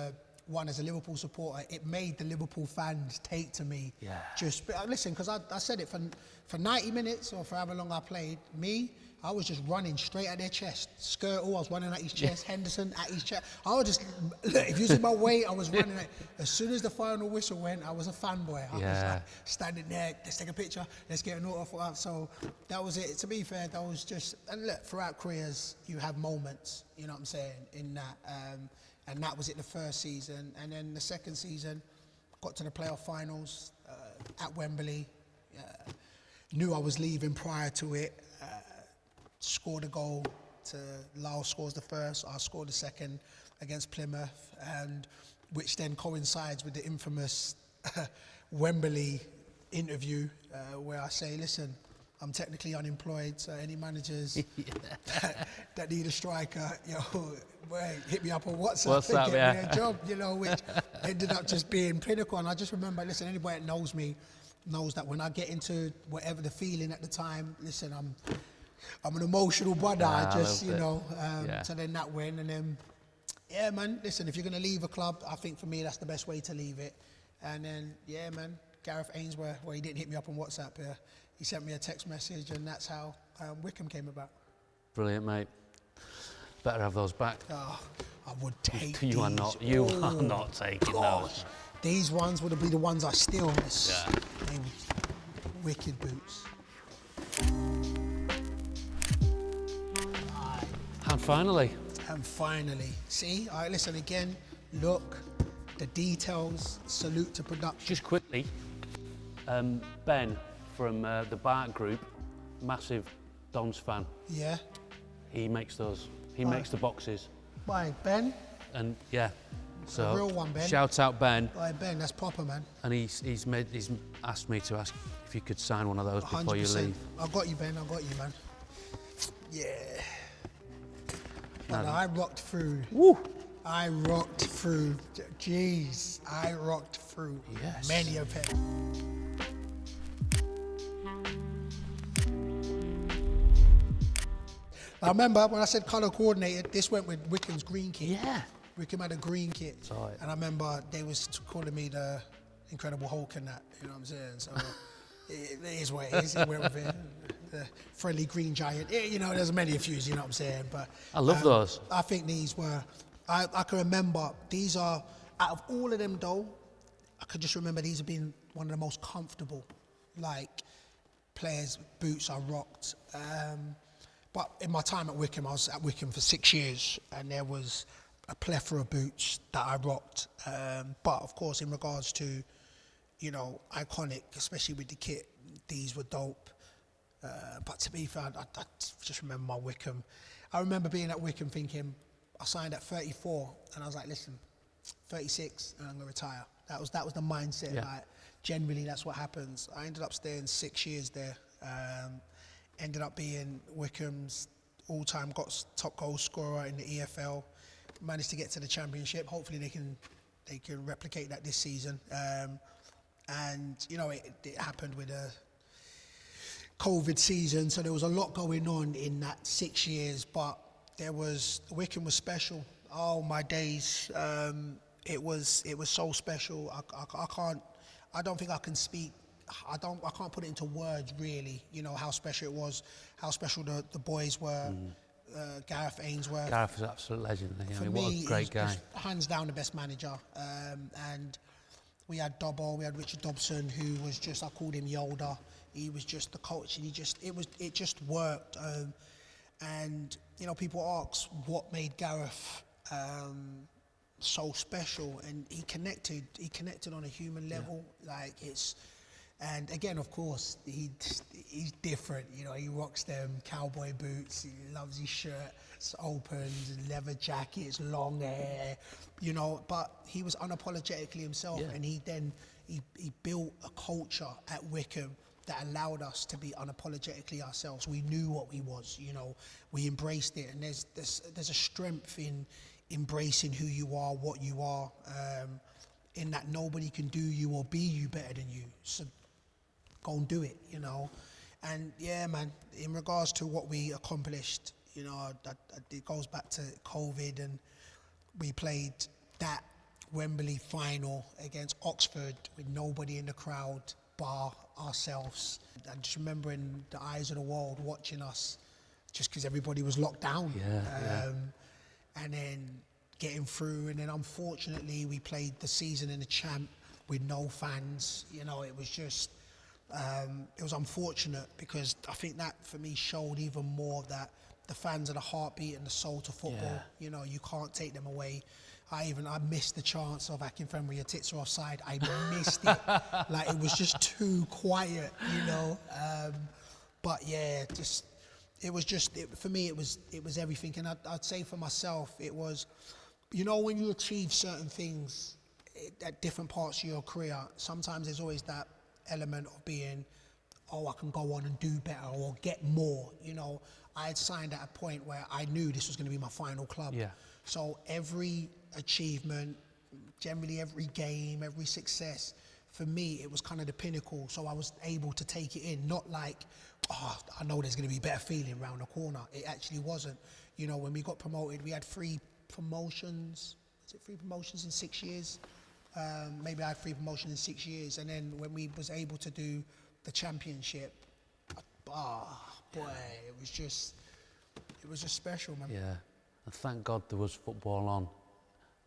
one, as a Liverpool supporter, it made the Liverpool fans take to me. Just listen, because I said it for 90 minutes or for however long I played. I was just running straight at their chest. Skirtle, I was running at his chest. Henderson at his chest. I was just, look, if you see my weight, I was running at. As soon as the final whistle went, I was a fanboy. I was like standing there, let's take a picture, let's get an autograph. So that was it. To be fair, that was just, and look, throughout careers, you have moments, you know what I'm saying, in that. And that was it the first season. And then the second season, got to the playoff finals at Wembley. Knew I was leaving prior to it. Scored a goal to Lyle scores the first, I scored the second against Plymouth, and which then coincides with the infamous Wembley interview where I say, listen, I'm technically unemployed, so any managers that need a striker, hit me up on WhatsApp and get me a job, you know, which ended up just being Pinnacle. And I just remember, listen, anybody that knows me knows that when I get into whatever the feeling at the time, listen, I'm an emotional brother. I just, you know, so then that went, and then, yeah, man, listen, if you're going to leave a club, I think for me, that's the best way to leave it. And then, yeah, man, Gareth Ainsworth, well, he didn't hit me up on WhatsApp, he sent me a text message, and that's how Wycombe came about. Brilliant, mate. Better have those back. Oh, I would take you these. Are not. You are not taking those. These ones would be the ones I steal. They were wicked boots. And finally. See, all right, listen again. Look, the details. Salute to production. Just quickly, Ben from the Bart Group, massive Dons fan. Yeah. He makes those. He makes the boxes. Why, Ben? And yeah. So a real one, Ben. Shout out Ben. All right, Ben, that's proper, man. And he's asked me to ask if you could sign one of those 100%. Before you leave. I got you, Ben. I got you, man. Yeah. No, I rocked through. Woo! I rocked through. Jeez, I rocked through many of them. I remember when I said colour coordinated, this went with Wycombe's green kit. Yeah. Wycombe had a green kit. Right. And I remember they was calling me the Incredible Hulk and that, you know what I'm saying? So it is what it is. It went with it. The friendly green giant. You know, there's many a few, you know what I'm saying? But I love those. I think these were, I can remember, these are, out of all of them though, I could just remember these have been one of the most comfortable, like, players' boots I rocked. But in my time at Wycombe, I was at Wycombe for 6 years, and there was a plethora of boots that I rocked. But of course, in regards to, you know, iconic, especially with the kit, these were dope. But to be fair, I just remember my Wycombe. I remember being at Wycombe thinking, I signed at 34, and I was like, listen, 36, and I'm gonna retire. That was the mindset. Yeah. Like, generally, that's what happens. I ended up staying 6 years there. Ended up being Wycombe's all-time top goal scorer in the EFL. Managed to get to the Championship. Hopefully, they can replicate that this season. And you know, it happened with a COVID season, so there was a lot going on in that 6 years. But Wycombe was special. Oh my days! It was so special. I don't think I can speak. I can't put it into words really. You know how special it was, how special the boys were. Gareth Ainsworth. Gareth was an absolute legend. For what me, a great guy. Hands down the best manager. And we had Dobbo, we had Richard Dobson, who was just, I called him Yoda. He was just the coach, and it just worked. And you know, people ask what made Gareth so special, and he connected on a human level. Like and again, of course, he's different. You know, he rocks them cowboy boots. He loves his shirt. It's open, leather jackets, long hair. You know, but he was unapologetically himself, and he built a culture at Wycombe that allowed us to be unapologetically ourselves. We knew what we was. You know, we embraced it, and there's a strength in embracing who you are, what you are. In that nobody can do you or be you better than you. So go and do it, you know. And yeah, man, in regards to what we accomplished, you know, it goes back to COVID, and we played that Wembley final against Oxford with nobody in the crowd bar ourselves. And just remembering the eyes of the world watching us just because everybody was locked down. And then getting through, and then unfortunately we played the season in the Champ with no fans. You know, it was just, it was unfortunate, because I think that for me showed even more that the fans are the heartbeat and the soul to football. Yeah. You know, you can't take them away. I missed the chance of Akinfenwa, your tits are offside. I missed it. Like, it was just too quiet, you know. But yeah, for me, it was everything. And I'd say for myself, it was, you know, when you achieve certain things at different parts of your career, sometimes there's always that element of being, oh, I can go on and do better or get more. You know, I had signed at a point where I knew this was going to be my final club. Yeah. So every achievement, generally every game, every success, for me, it was kind of the pinnacle. So I was able to take it in, not like, oh, I know there's going to be a better feeling around the corner. It actually wasn't. You know, when we got promoted, we had 3 promotions. Was it 3 promotions in 6 years? Maybe I had 3 promotions in 6 years. And then when we was able to do the Championship, boy, it was just special, man. Yeah, and thank God there was football on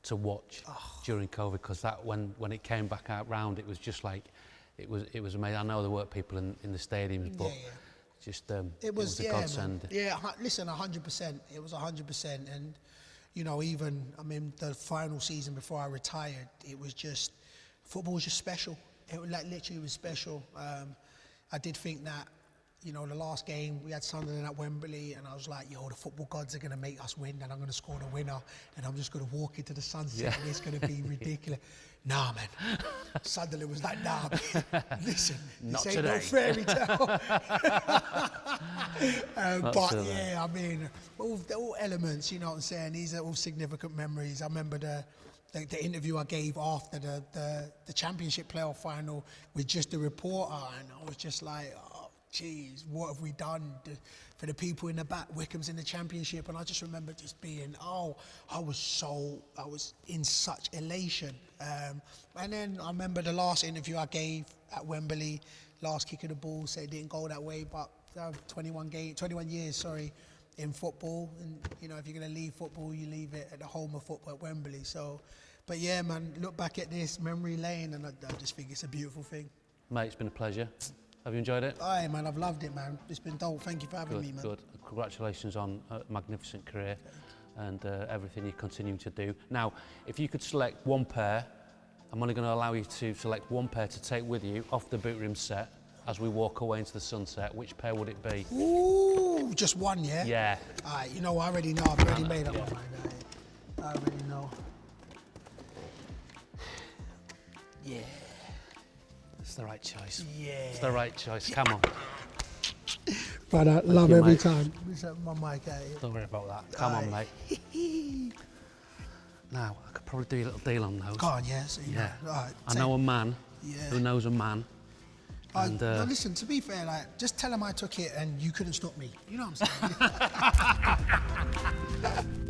to watch during COVID, because that when it came back out round, it was just like, it was amazing. I know there weren't people in the stadiums, but just it was a godsend. Yeah, listen, 100%. It was 100%, and you know, even I mean, the final season before I retired, it was just, football was just special. It like literally was special. I did think that, you know, the last game we had Sunderland at Wembley, and I was like, yo, the football gods are going to make us win, and I'm going to score the winner, and I'm just going to walk into the sunset, and it's going to be ridiculous. Nah, man. Sunderland was like, nah, man. Listen, Not this ain't today. no fairy tale. But yeah, I mean, they're all elements, you know what I'm saying? These are all significant memories. I remember the interview I gave after the Championship playoff final with just the reporter, and I was just like, oh, geez, what have we done for the people in the back? Wycombe's in the Championship, and I just remember just being, I was in such elation. And then I remember the last interview I gave at Wembley, last kick of the ball, said it didn't go that way, but 21 years, in football, and you know, if you're going to leave football, you leave it at the home of football at Wembley. So, but yeah, man, look back at this memory lane, and I just think it's a beautiful thing. Mate, it's been a pleasure. Have you enjoyed it? Aye, man, I've loved it, man. It's been dope. Thank you for having me, man. Good. Congratulations on a magnificent career and everything you're continuing to do. Now, if you could select one pair, I'm only going to allow you to select one pair to take with you off the Boot Room set. as we walk away into the sunset, which pair would it be? Ooh, just one, yeah? Yeah. All right, you know, I already know. I've already made up my mind. I already know. Yeah. It's the right choice. Yeah. It's the right choice. Come on. Brother, love you, every mate. time. Let me set my mic out here. Don't worry about that. Come on, mate. Now, I could probably do a little deal on those. Go on, yeah. So, Yeah. All right, I know a man Yeah. who knows a man. And, now listen, to be fair, like, just tell him I took it and you couldn't stop me. You know what I'm saying?